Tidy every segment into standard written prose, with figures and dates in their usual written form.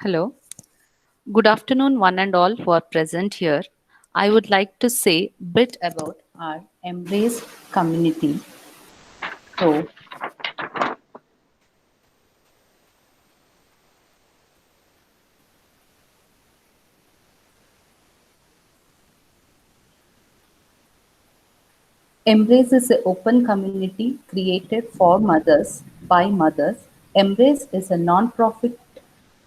Hello. Good afternoon, one and all who are present here. I would like to say a bit about our Embrace community. So, Embrace is an open community created for mothers by mothers. Embrace is a non-profit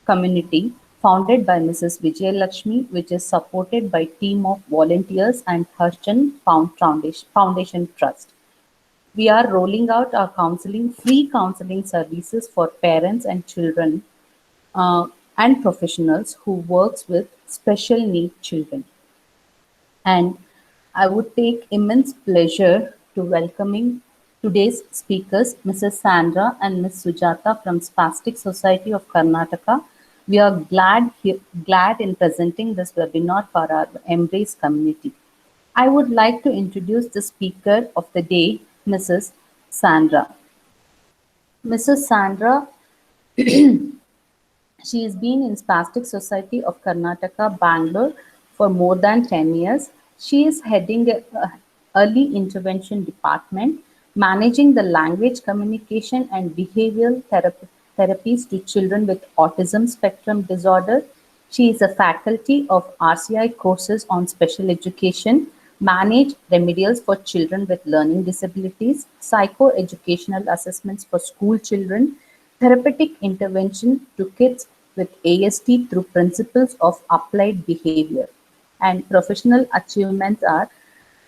community founded by Mrs. Vijay Lakshmi, which is supported by team of volunteers and Harshan Foundation Trust. We are rolling out our free counseling services for parents and children and professionals who works with special need children. And I would take immense pleasure to welcoming today's speakers, Mrs. Sandra and Ms. Sujata from Spastic Society of Karnataka. We are glad in presenting this webinar for our Embrace community. I would like to introduce the speaker of the day, Mrs. Sandra. Mrs. Sandra, she has been in Spastic Society of Karnataka, Bangalore for more than 10 years. She is heading a early intervention department, managing the language communication and behavioral therapies to children with autism spectrum disorder. She is a faculty of RCI courses on special education, manage remedials for children with learning disabilities, psychoeducational assessments for school children, therapeutic intervention to kids with ASD through principles of applied behavior. And professional achievements are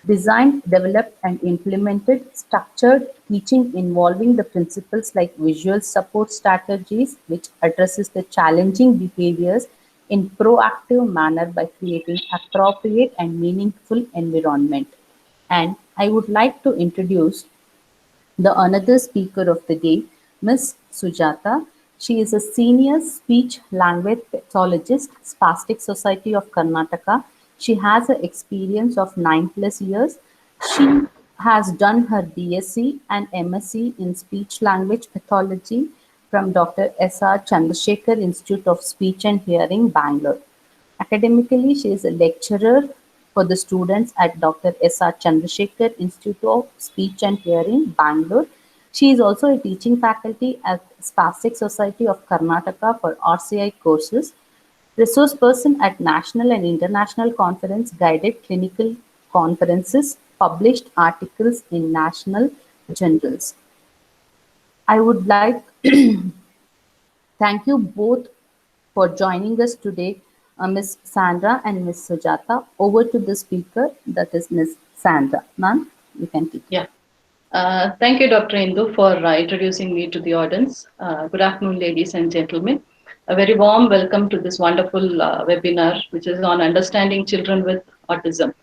designed, developed, and implemented structured teaching involving the principles like visual support strategies, which addresses the challenging behaviors in proactive manner by creating appropriate and meaningful environment. And I would like to introduce the another speaker of the day, Ms. Sujata. She is a senior speech language pathologist, Spastic Society of Karnataka. She has an experience of 9+ years. She has done her BSc and MSc in speech language pathology from Dr. S.R. Chandrasekhar Institute of Speech and Hearing, Bangalore. Academically, she is a lecturer for the students at Dr. S.R. Chandrasekhar Institute of Speech and Hearing, Bangalore. She is also a teaching faculty at Spastic Society of Karnataka for RCI courses, resource person at national and international conference guided clinical conferences, published articles in national journals. I would like thank you both for joining us today, Ms. Sandra and Ms. Sujata. Over to the speaker, that is Ms. Sandra. Ma'am, you can take it. Yeah. Thank you, Dr. Indu, for introducing me to the audience. Good afternoon, ladies and gentlemen. A very warm welcome to this wonderful webinar, which is on understanding children with autism.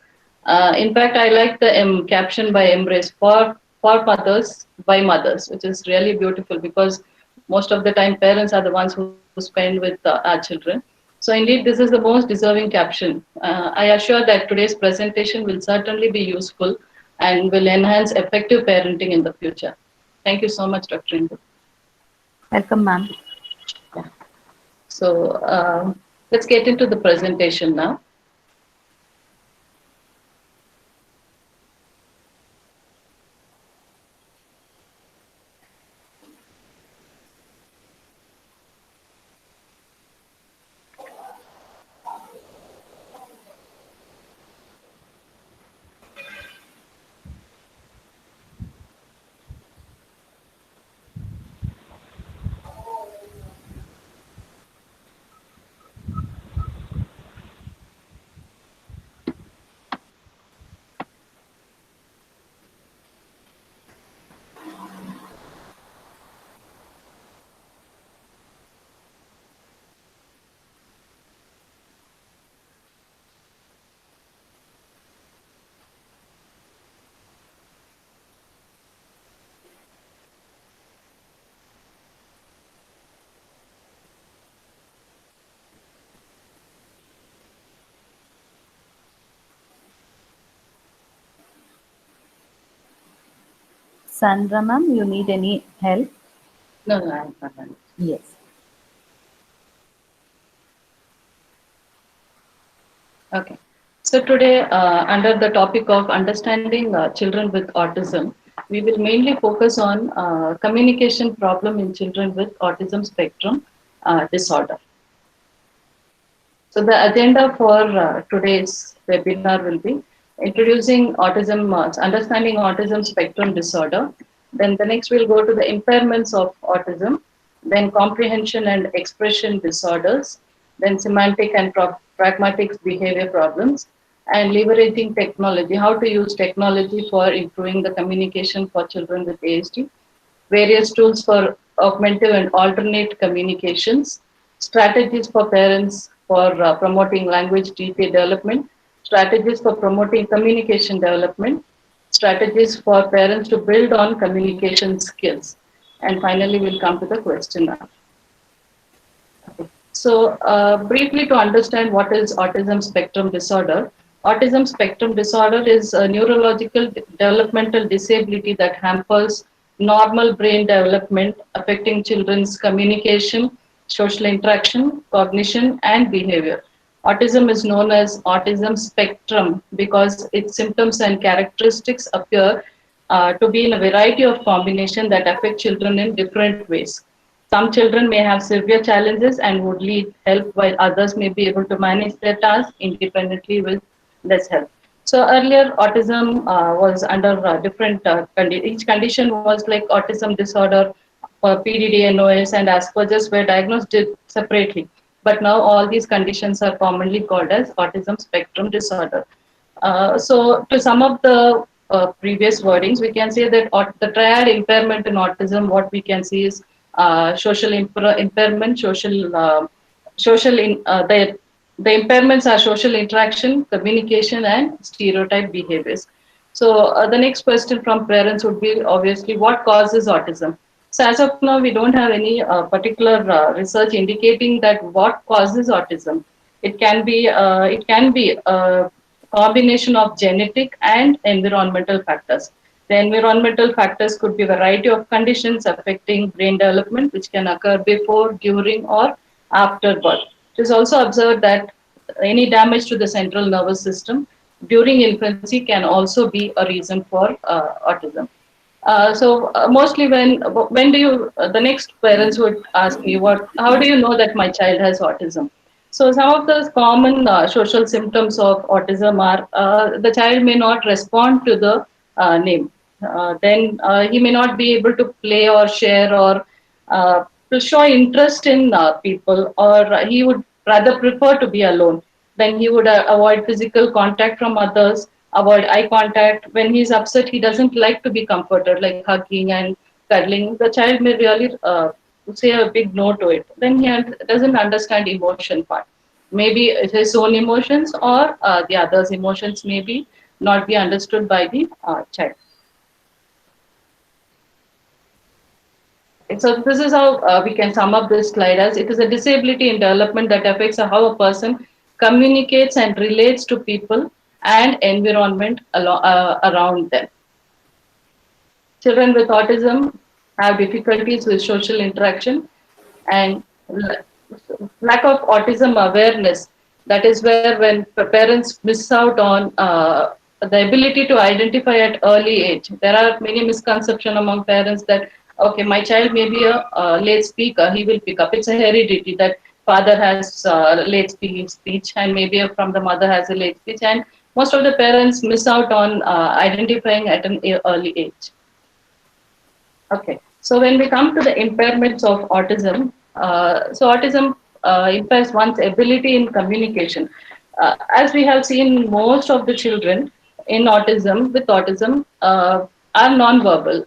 In fact, I like the caption by Embrace for mothers by mothers, which is really beautiful because most of the time parents are the ones who spend with our children. So indeed, this is the most deserving caption. I assure that today's presentation will certainly be useful and will enhance effective parenting in the future. Thank you so much, Dr. Indu. Welcome, ma'am. So let's get into the presentation now. Sandra, ma'am, you need any help? No, I'm fine. Yes. Okay. So today, under the topic of understanding children with autism, we will mainly focus on communication problem in children with autism spectrum disorder. So the agenda for today's webinar will be introducing autism, understanding autism spectrum disorder. Then the next we'll go to the impairments of autism, then comprehension and expression disorders, then semantic and pragmatic behavior problems, and leveraging technology, how to use technology for improving the communication for children with ASD, various tools for augmentative and alternate communications, strategies for parents for promoting language detail development, strategies for promoting communication development, strategies for parents to build on communication skills. And finally, we'll come to the question. So, briefly to understand what is autism spectrum disorder, autism spectrum disorder is a neurological developmental disability that hampers normal brain development, affecting children's communication, social interaction, cognition, and behavior. Autism is known as autism spectrum because its symptoms and characteristics appear to be in a variety of combination that affect children in different ways. Some children may have severe challenges and would need help, while others may be able to manage their tasks independently with less help. So earlier, autism was under different each condition was like autism disorder, PDD, NOS, and Asperger's were diagnosed separately. But now all these conditions are commonly called as autism spectrum disorder. So to sum up the previous wordings, we can say that the triad impairment in autism, what we can see is social impairment, the impairments are social interaction, communication, and stereotype behaviors. So the next question from parents would be obviously what causes autism. So as of now, we don't have any particular research indicating that what causes autism. It can be a combination of genetic and environmental factors. The environmental factors could be a variety of conditions affecting brain development, which can occur before, during, or after birth. It is also observed that any damage to the central nervous system during infancy can also be a reason for autism. So mostly when do you the next parents would ask me what how do you know that my child has autism? So some of the common social symptoms of autism are the child may not respond to the name. Then he may not be able to play or share or to show interest in people, or he would rather prefer to be alone. Then he would avoid physical contact from others, avoid eye contact. When he's upset, he doesn't like to be comforted, like hugging and cuddling. The child may really say a big no to it. Then doesn't understand emotion part. Maybe his own emotions or the others' emotions may be not be understood by the child. So this is how we can sum up this slide as it is a disability in development that affects how a person communicates and relates to people and environment around them. Children with autism have difficulties with social interaction and lack of autism awareness. That is where when parents miss out on the ability to identify at early age. There are many misconceptions among parents that okay, my child may be a late speaker, he will pick up. It's a heredity that father has late speech and maybe from the mother has a late speech, and most of the parents miss out on identifying at an early age. Okay, so when we come to the impairments of autism, so autism impairs one's ability in communication. As we have seen, most of the children in autism, with autism, are non-verbal.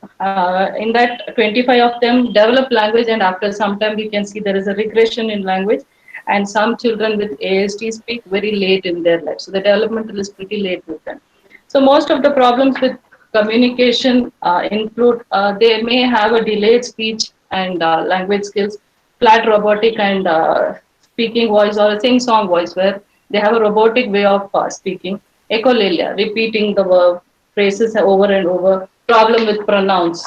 In that, 25 of them develop language, and after some time, we can see there is a regression in language. And some children with ASD speak very late in their life. So the developmental is pretty late with them. So most of the problems with communication include they may have a delayed speech and language skills, flat robotic and speaking voice or a sing-song voice where they have a robotic way of speaking, echolalia, repeating the verb, phrases over and over, problem with pronouns,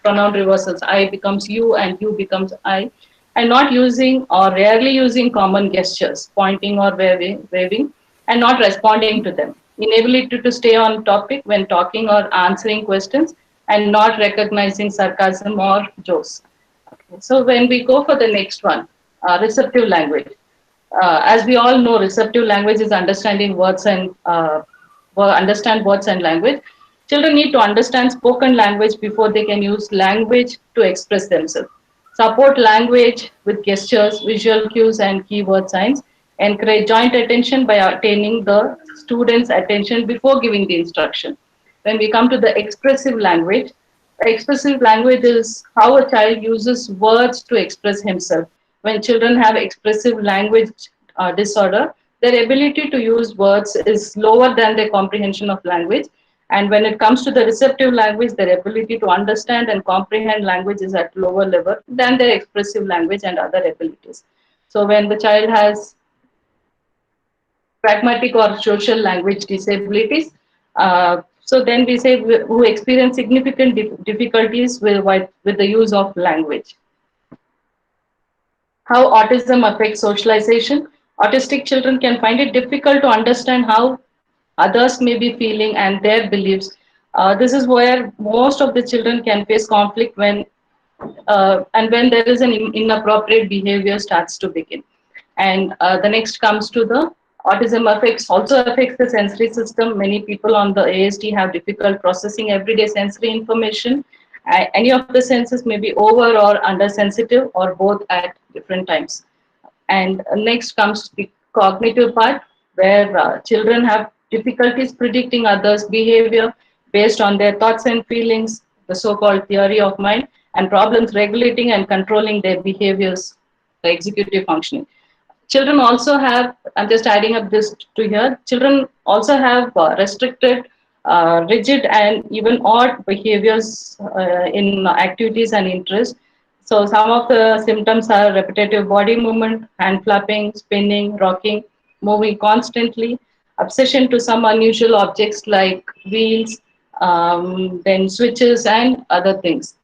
pronoun reversals, I becomes you and you becomes I, and not using or rarely using common gestures, pointing or waving and not responding to them. Inability to stay on topic when talking or answering questions, and not recognizing sarcasm or jokes. So when we go for the next one, receptive language. As we all know, receptive language is understanding words and understand words and language. Children need to understand spoken language before they can use language to express themselves. Support language with gestures, visual cues, and keyword signs. Encourage joint attention by attaining the student's attention before giving the instruction. When we come to the expressive language is how a child uses words to express himself. When children have expressive language disorder, their ability to use words is lower than their comprehension of language. And when it comes to the receptive language, their ability to understand and comprehend language is at lower level than their expressive language and other abilities. So when the child has pragmatic or social language disabilities. So then we say who experience significant difficulties with the use of language. How autism affects socialization. Autistic children can find it difficult to understand how others may be feeling and their beliefs. This is where most of the children can face conflict and when there is an inappropriate behavior starts to begin. And the next comes to the autism also affects the sensory system. Many people on the ASD have difficult processing everyday sensory information. Any of the senses may be over or under sensitive or both at different times. And next comes the cognitive part, where children have difficulties predicting others' behavior based on their thoughts and feelings, the so-called theory of mind, and problems regulating and controlling their behaviors, the executive functioning. Children also have, I'm just adding up this to here, children also have restricted, rigid, and even odd behaviors in activities and interests. So some of the symptoms are repetitive body movement, hand flapping, spinning, rocking, moving constantly, obsession to some unusual objects like wheels, then switches and other things.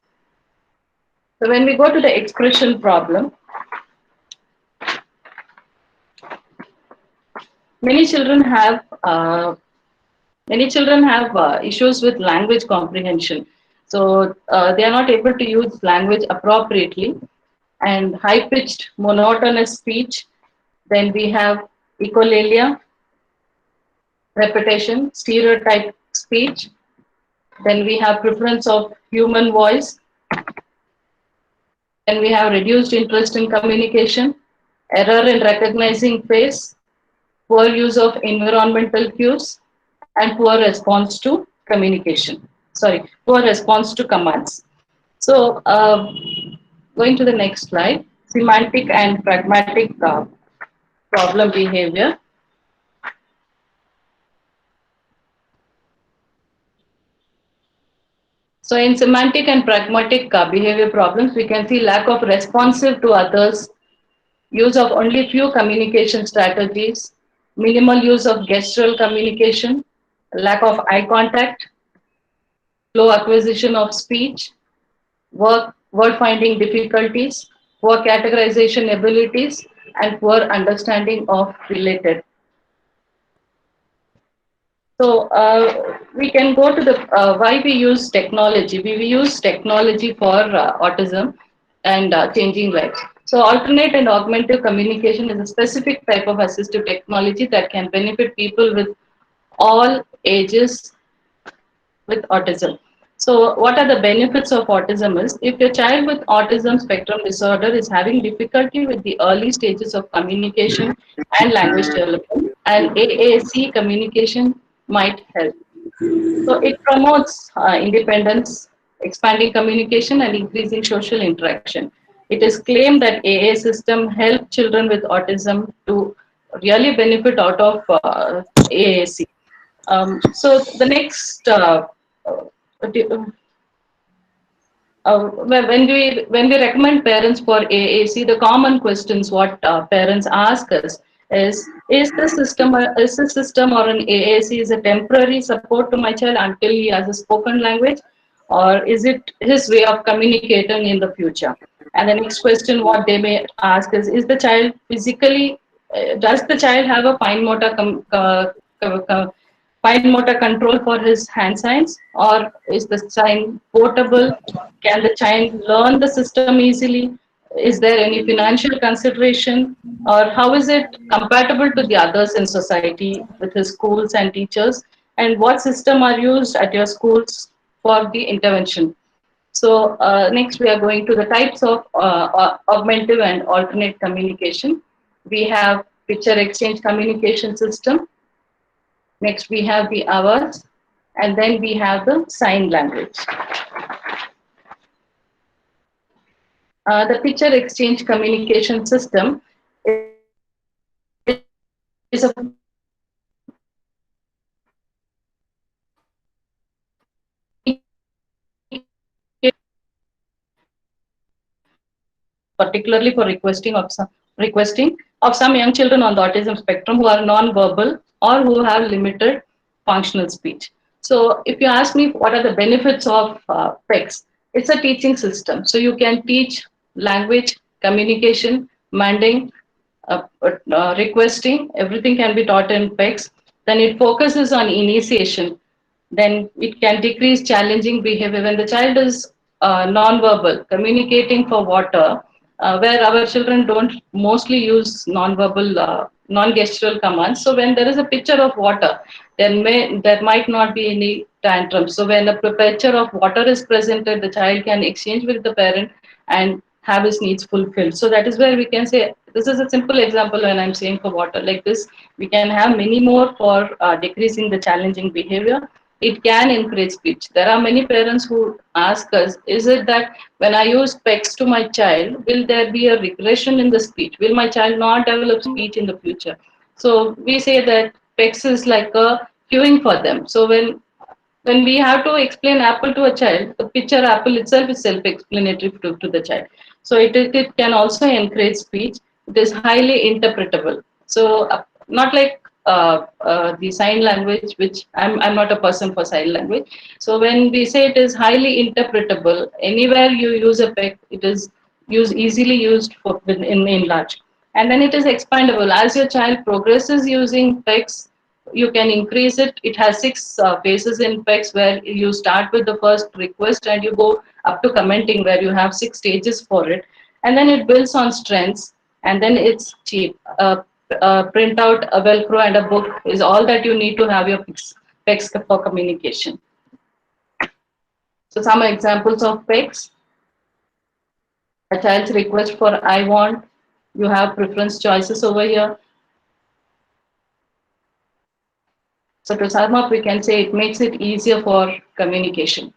So when we go to the expression problem, many children have issues with language comprehension. So they are not able to use language appropriately, and high pitched monotonous speech. Then we have echolalia, repetition, stereotype speech. Then we have preference of human voice. Then we have reduced interest in communication, error in recognizing face, poor use of environmental cues, and poor response to communication. Sorry, poor response to commands. So, going to the next slide, semantic and pragmatic problem behavior. So, in semantic and pragmatic behavior problems, we can see lack of responsive to others, use of only few communication strategies, minimal use of gestural communication, lack of eye contact, slow acquisition of speech, word finding difficulties, poor categorization abilities, and poor understanding of related. So we can go to the why we use technology. We use technology for autism and changing lives. So alternate and augmentative communication is a specific type of assistive technology that can benefit people with all ages with autism. So what are the benefits of autism is if your child with autism spectrum disorder is having difficulty with the early stages of communication and language development, and AAC communication might help. So it promotes independence, expanding communication and increasing social interaction. It is claimed that AA system help children with autism to really benefit out of AAC. So the next when we recommend parents for AAC, the common questions what parents ask us is the system or an AAC is a temporary support to my child until he has a spoken language, or is it his way of communicating in the future? And the next question what they may ask is the child physically Does the child have a fine motor control for his hand signs, or is the sign portable? Can the child learn the system easily? Is there any financial consideration, or how is it compatible to the others in society with his schools and teachers? And what system are used at your schools for the intervention? So next we are going to the types of augmentative and alternate communication. We have picture exchange communication system. Next we have the hours, and then we have the sign language. The picture exchange communication system is a form of communication particularly for requesting of some young children on the autism spectrum who are non-verbal or who have limited functional speech. So if you ask me what are the benefits of PECS, it's a teaching system. So you can teach language, communication, manding, requesting, everything can be taught in PECS. Then it focuses on initiation. Then it can decrease challenging behavior when the child is non-verbal, communicating for water, where our children don't mostly use non-verbal, non-gestural commands. So when there is a picture of water, there might not be any tantrum. So when a picture of water is presented, the child can exchange with the parent and have his needs fulfilled. So that is where we can say this is a simple example when I'm saying for water like this. We can have many more for decreasing the challenging behavior. It can encourage speech. There are many parents who ask us, is it that when I use PECS to my child, will there be a regression in the speech? Will my child not develop speech in the future? So we say that PECS is like a cueing for them. So when we have to explain apple to a child, the picture apple itself is self-explanatory to the child. So it can also encourage speech. It is highly interpretable. So not like the sign language, which I'm not a person for sign language. So when we say it is highly interpretable, anywhere you use a PEC, it is easily used for in large. And then it is expandable. As your child progresses using PECs, you can increase it. It has six phases in PECs where you start with the first request and you go up to commenting where you have six stages for it. And then it builds on strengths, and then it's cheap. Print out a Velcro and a book is all that you need to have your PECs for communication. So some examples of PECs: a child's request for I want, you have preference choices over here. So to sum up, we can say it makes it easier for communication.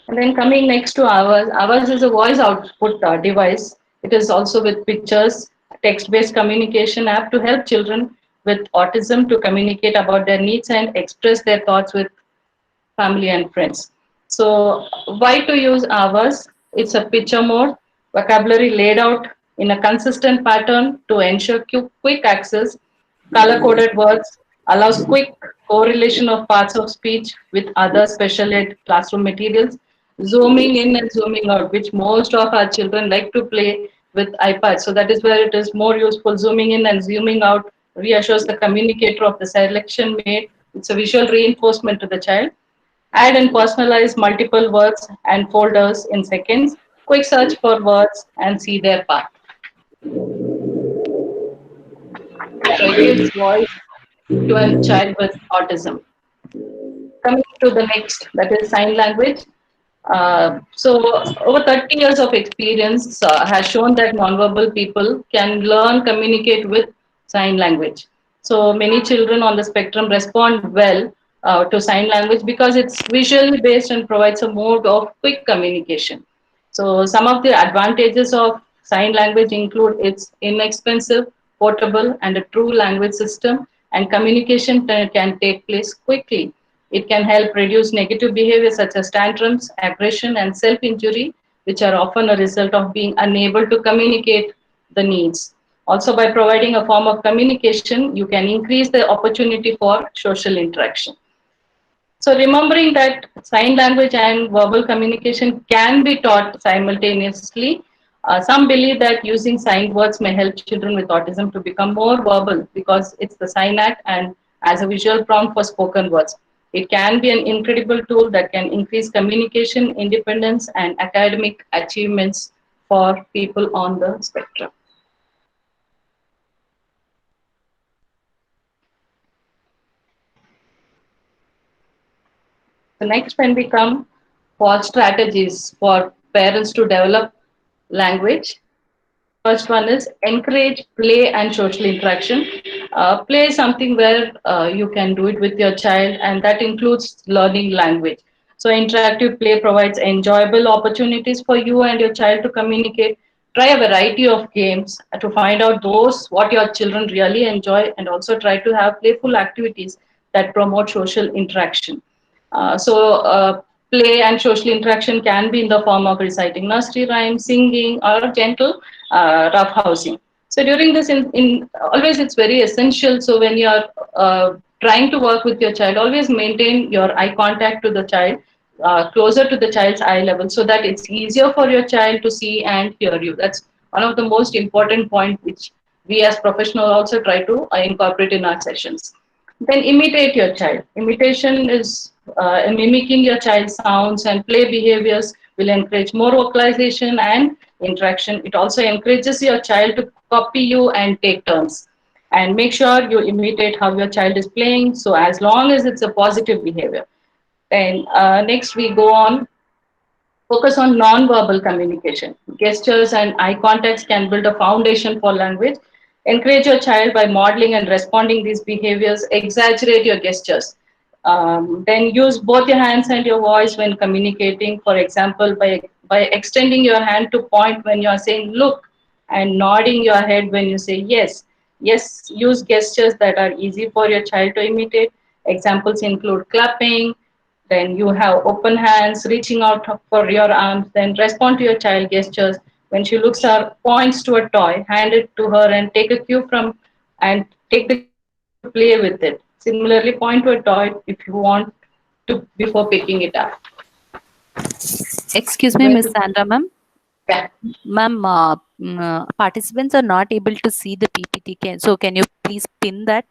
And then coming next to ours is a voice output device. It is also with pictures, text-based communication app to help children with autism to communicate about their needs and express their thoughts with family and friends. So why to use ours? It's a picture mode, vocabulary laid out in a consistent pattern to ensure quick access, color-coded words, allows quick correlation of parts of speech with other special ed classroom materials, zooming in and zooming out, which most of our children like to play with iPads. So that is where it is more useful. Zooming in and zooming out reassures the communicator of the selection made. It's a visual reinforcement to the child. Add and personalize multiple words and folders in seconds. Quick search for words and see their path. So it gives voice to a child with autism. Coming to the next, that is sign language. So over 30 years of experience has shown that nonverbal people can learn, communicate with sign language. So many children on the spectrum respond well to sign language because it's visually based and provides a mode of quick communication. So some of the advantages of sign language include it's inexpensive, portable, and a true language system, and communication can take place quickly. It can help reduce negative behavior such as tantrums, aggression, and self-injury, which are often a result of being unable to communicate the needs. Also, by providing a form of communication, you can increase the opportunity for social interaction. So remembering that sign language and verbal communication can be taught simultaneously, Some believe that using signed words may help children with autism to become more verbal because it's the sign act and as a visual prompt for spoken words. It can be an incredible tool that can increase communication, independence, and academic achievements for people on the spectrum. So next, when we come for strategies for parents to develop language, first one is encourage play and social interaction. Play is something where you can do it with your child, and that includes learning language. So, interactive play provides enjoyable opportunities for you and your child to communicate. Try a variety of games to find out those what your children really enjoy, and also try to have playful activities that promote social interaction. Play and social interaction can be in the form of reciting nursery rhymes, singing, or gentle roughhousing. So during this, in always it's very essential. So when you are trying to work with your child, always maintain your eye contact to the child, closer to the child's eye level, so that it's easier for your child to see and hear you. That's one of the most important points which we as professionals also try to incorporate in our sessions. Then imitate your child. Imitation is mimicking your child's sounds and play behaviors will encourage more vocalization and interaction. It also encourages your child to copy you and take turns. And make sure you imitate how your child is playing. So as long as it's a positive behavior. Then next we go on. Focus on non-verbal communication. Gestures and eye contacts can build a foundation for language. Encourage your child by modeling and responding these behaviors. Exaggerate your gestures. Then use both your hands and your voice when communicating. For example, by extending your hand to point when you are saying look and nodding your head when you say yes. Yes, use gestures that are easy for your child to imitate. Examples include clapping, then you have open hands, reaching out for your arms, then respond to your child gestures. When she looks or points to a toy, hand it to her and take a cue from and take the cue to play with it. Similarly, point to a toy if you want to before picking it up. Excuse me, When, Miss Sandra, ma'am. yeah. Ma'am, participants are not able to see the PPT. So can you please pin that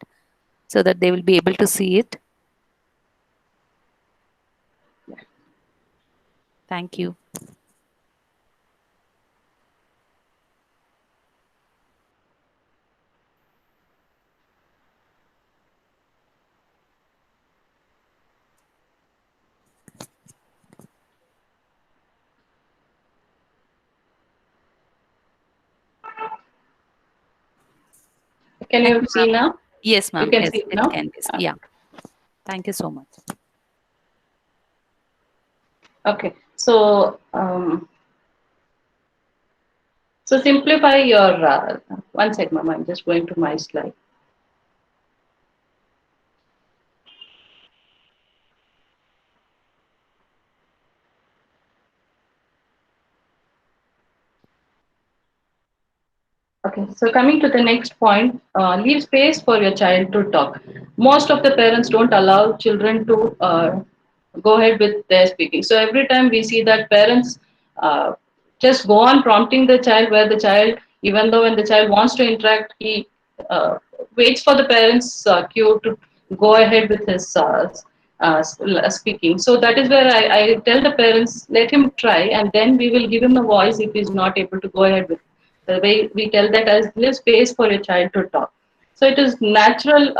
so that they will be able to see it? Thank you. Can Thank you you, see ma'am. now? Yes, You ma'am. can Yes, see it it now? can be. Yeah. Thank you so much. Okay. So simplify your, one second, ma'am, I'm just going to my slide. Okay, so coming to the next point, leave space for your child to talk. Most of the parents don't allow children to go ahead with their speaking. So every time we see that parents uh, just go on prompting the child, where the child, even though when the child wants to interact, he uh, waits for the parents' cue to go ahead with his speaking. So that is where I tell the parents, let him try, and then we will give him a voice if he's not able to go ahead with it. The way we tell that as leave space for your child to talk. So it is natural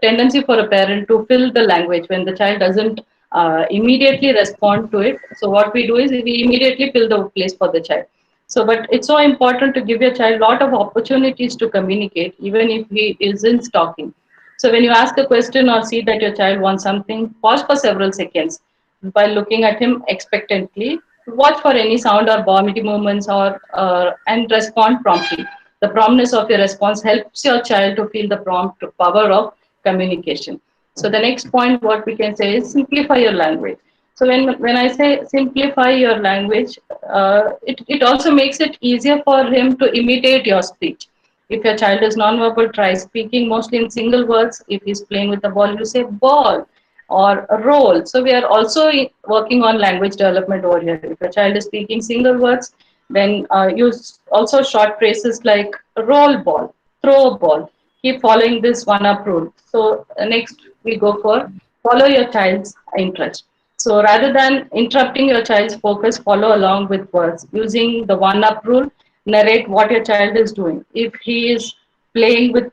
tendency for a parent to fill the language when the child doesn't immediately respond to it. So what we do is we immediately fill the place for the child. So, but it's so important to give your child a lot of opportunities to communicate, even if he isn't talking. So when you ask a question or see that your child wants something, pause for several seconds by looking at him expectantly. Watch for any sound or body movements or and respond promptly. The promptness of your response helps your child to feel the prompt power of communication. So the next point, what we can say is simplify your language. So when I say simplify your language, it also makes it easier for him to imitate your speech. If your child is nonverbal, try speaking mostly in single words. If he's playing with the ball, you say ball or a roll. So we are also working on language development over here. If your child is speaking single words, Then use also short phrases like roll ball, throw a ball. Keep following this one up rule. So next we go for follow your child's interest. So rather than interrupting your child's focus, follow along with words. Using the one up rule, narrate what your child is doing. If he is playing with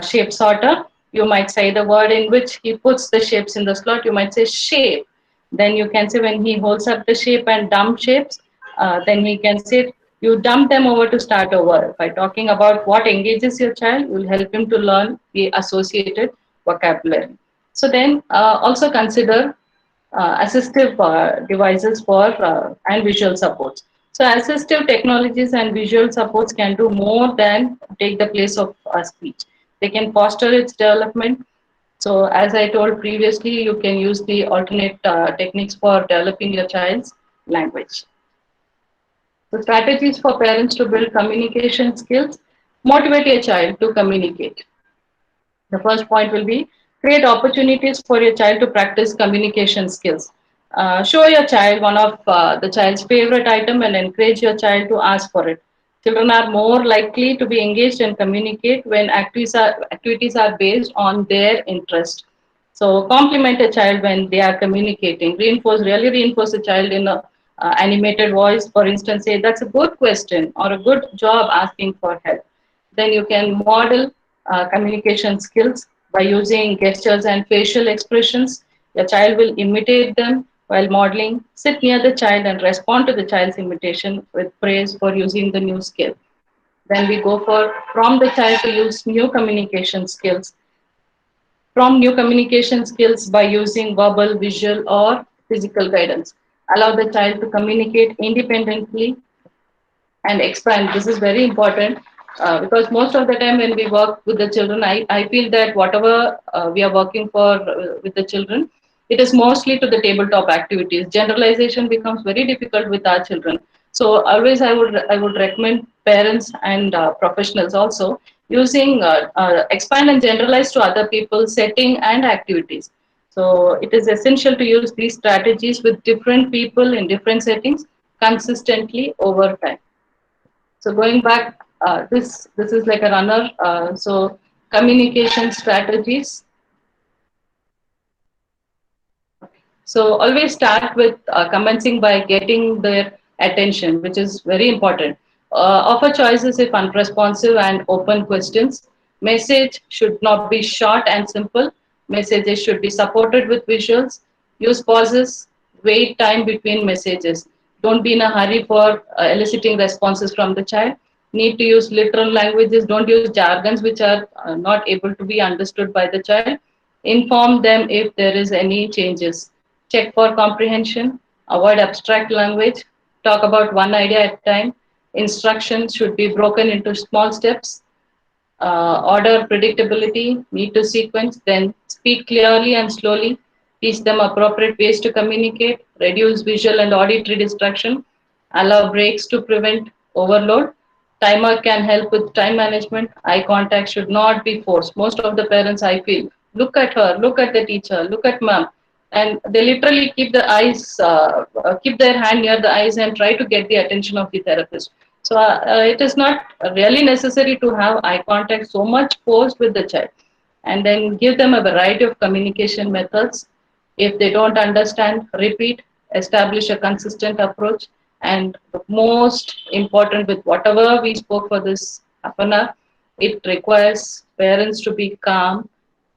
shape sorter, you might say the word in which he puts the shapes in the slot, you might say shape. Then you can say when he holds up the shape and dump shapes, then he can say you dump them over to start over. By talking about what engages your child, will help him to learn the associated vocabulary. So then also consider assistive devices for and visual supports. So assistive technologies and visual supports can do more than take the place of speech. They can foster its development. So as I told previously, you can use the alternate techniques for developing your child's language. So strategies for parents to build communication skills, motivate your child to communicate. The first point will be create opportunities for your child to practice communication skills. Show your child one of the child's favorite item and encourage your child to ask for it. Children are more likely to be engaged and communicate when activities are based on their interest. So compliment a child when they are communicating. Really reinforce a child in a animated voice. For instance, say that's a good question or a good job asking for help. Then you can model communication skills by using gestures and facial expressions. Your child will imitate them while modeling. Sit near the child and respond to the child's imitation with praise for using the new skill. Then we go for prompt the child to use new communication skills. Prompt new communication skills by using verbal, visual, or physical guidance. Allow the child to communicate independently and expand. This is very important because most of the time when we work with the children, I feel that whatever we are working for with the children, it is mostly to the tabletop activities. Generalization becomes very difficult with our children. So always I would recommend parents and professionals also using expand and generalize to other people setting and activities. So it is essential to use these strategies with different people in different settings consistently over time. So going back, this is like a runner. So communication strategies. So always start with commencing by getting their attention, which is very important. Offer choices if unresponsive and open questions. Message should not be short and simple. Messages should be supported with visuals. Use pauses. Wait time between messages. Don't be in a hurry for eliciting responses from the child. Need to use literal languages. Don't use jargons which are not able to be understood by the child. Inform them if there is any changes. Check for comprehension. Avoid abstract language. Talk about one idea at a time. Instructions should be broken into small steps. Order predictability, need to sequence, then speak clearly and slowly. Teach them appropriate ways to communicate. Reduce visual and auditory distraction. Allow breaks to prevent overload. Timer can help with time management. Eye contact should not be forced. Most of the parents, I feel, look at her, look at the teacher, look at mom, and they literally keep their hand near the eyes and try to get the attention of the therapist. So it is not really necessary to have eye contact so much forced with the child, and then give them a variety of communication methods. If they don't understand, repeat, establish a consistent approach, and the most important with whatever we spoke for this half an hour, it requires parents to be calm,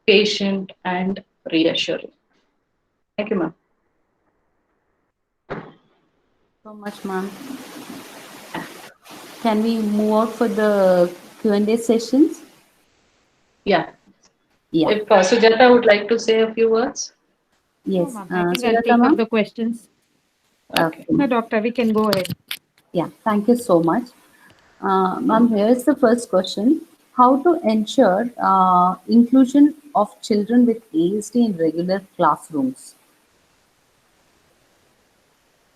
patient, and reassuring. Thank you, ma'am. So much, ma'am. Can we move out for the Q&A sessions? Yeah. Yeah. If Sujata would like to say a few words. Yes. No, ma'am. I think I'll Sujata, take up ma'am? the questions. Okay. No, doctor, we can go ahead. Yeah. Thank you so much. Ma'am, here is the first question. How to ensure inclusion of children with ASD in regular classrooms?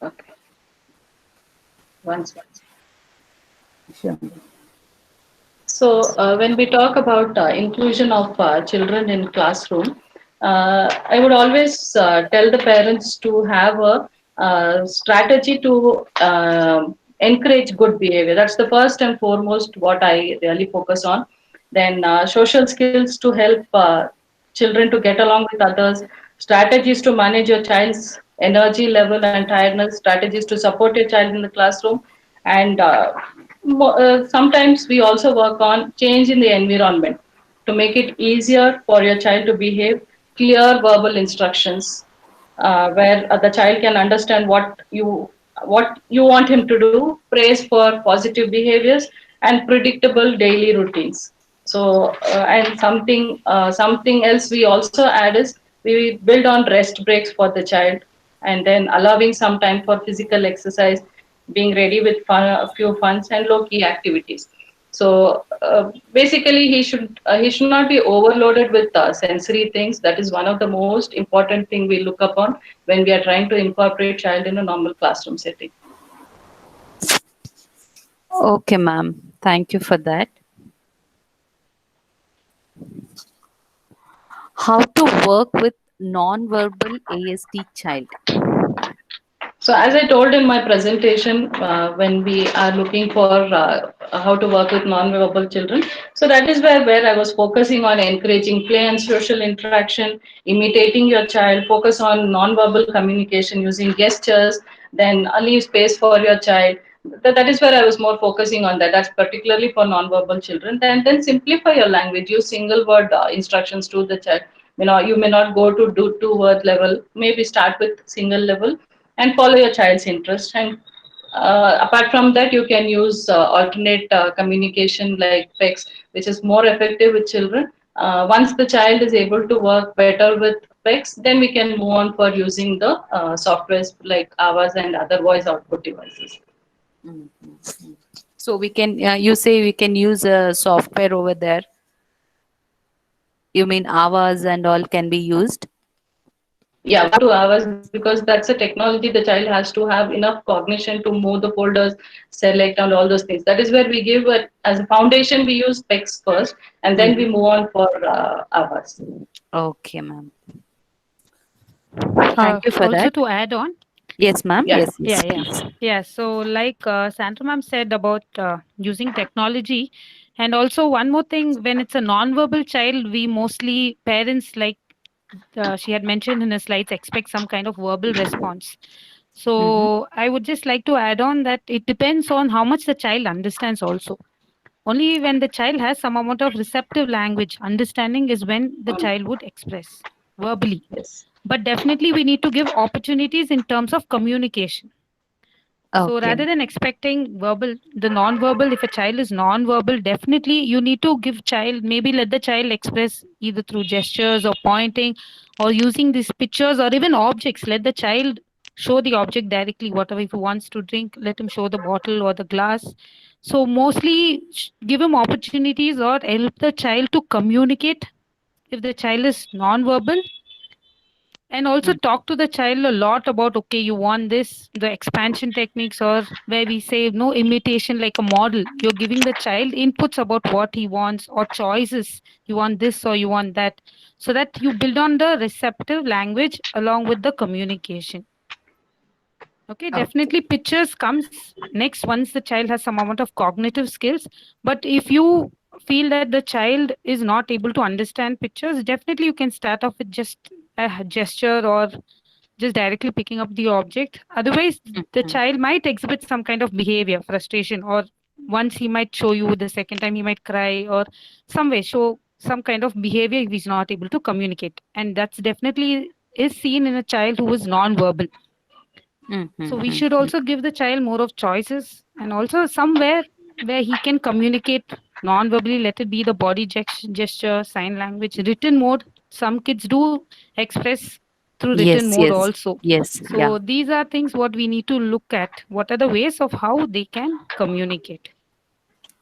Okay. Once. Sure. So when we talk about inclusion of children in classroom, I would always tell the parents to have a strategy to encourage good behavior. That's the first and foremost what I really focus on. Then social skills to help children to get along with others, strategies to manage your child's energy level and tiredness, strategies to support your child in the classroom, and sometimes we also work on change in the environment to make it easier for your child to behave, clear verbal instructions where the child can understand what you want him to do, praise for positive behaviors, and predictable daily routines. So and something else we also add is we build on rest breaks for the child, and then allowing some time for physical exercise, being ready with a few funs and low key activities. So basically, he should not be overloaded with sensory things. That is one of the most important thing we look upon when we are trying to incorporate child in a normal classroom setting. Okay, ma'am. Thank you for that. How to work with non-verbal ASD child? So as I told in my presentation, when we are looking for how to work with non-verbal children, so that is where I was focusing on encouraging play and social interaction, imitating your child, focus on non-verbal communication using gestures, then leave space for your child. That is where I was more focusing on that. That's particularly for non-verbal children. Then simplify your language. Use single word instructions to the child. You may not go to do two word level. Maybe start with single level and follow your child's interest. And apart from that, you can use alternate communication like PECS, which is more effective with children. Once the child is able to work better with PECS, then we can move on for using the softwares like AVAS and other voice output devices. So we can, you say we can use a software over there. You mean AVAs and all can be used? Yeah, 1 to 2 hours, because that's a technology the child has to have enough cognition to move the folders, select, and all those things. That is where we give it as a foundation. We use PECS first, and then we move on for hours. Okay, ma'am. Thank you for Also that. to add on, Yes, ma'am. Yeah. Yes, yeah, please. yeah. So like Sandra ma'am said about using technology, and also one more thing, when it's a non-verbal child, we mostly parents like she had mentioned in the slides expect some kind of verbal response. So I would just like to add on that it depends on how much the child understands also. Only when the child has some amount of receptive language understanding is when the child would express verbally. Yes. But definitely we need to give opportunities in terms of communication. So Okay. rather than expecting verbal, the non-verbal, if a child is non-verbal, definitely you need to give child, maybe let the child express either through gestures or pointing or using these pictures or even objects. Let the child show the object directly, whatever, if he wants to drink, let him show the bottle or the glass. So mostly give him opportunities or help the child to communicate if the child is non-verbal, and also talk to the child a lot about, okay, you want this, the expansion techniques, or where we say no imitation like a model. You're giving the child inputs about what he wants or choices. You want this or you want that, so that you build on the receptive language along with the communication. Okay, definitely pictures comes next once the child has some amount of cognitive skills. But if you feel that the child is not able to understand pictures, definitely you can start off with just a gesture or just directly picking up the object. Otherwise, the child might exhibit some kind of behavior, frustration, or once he might show you, the second time he might cry or some way show some kind of behavior if he's not able to communicate. And that's definitely is seen in a child who is non-verbal. So we should also give the child more of choices, and also somewhere where he can communicate non-verbally, let it be the body gesture, sign language, written mode. Some kids do express through written Yes, mode yes, also. yes. So Yeah. these are things what we need to look at. What are the ways of how they can communicate?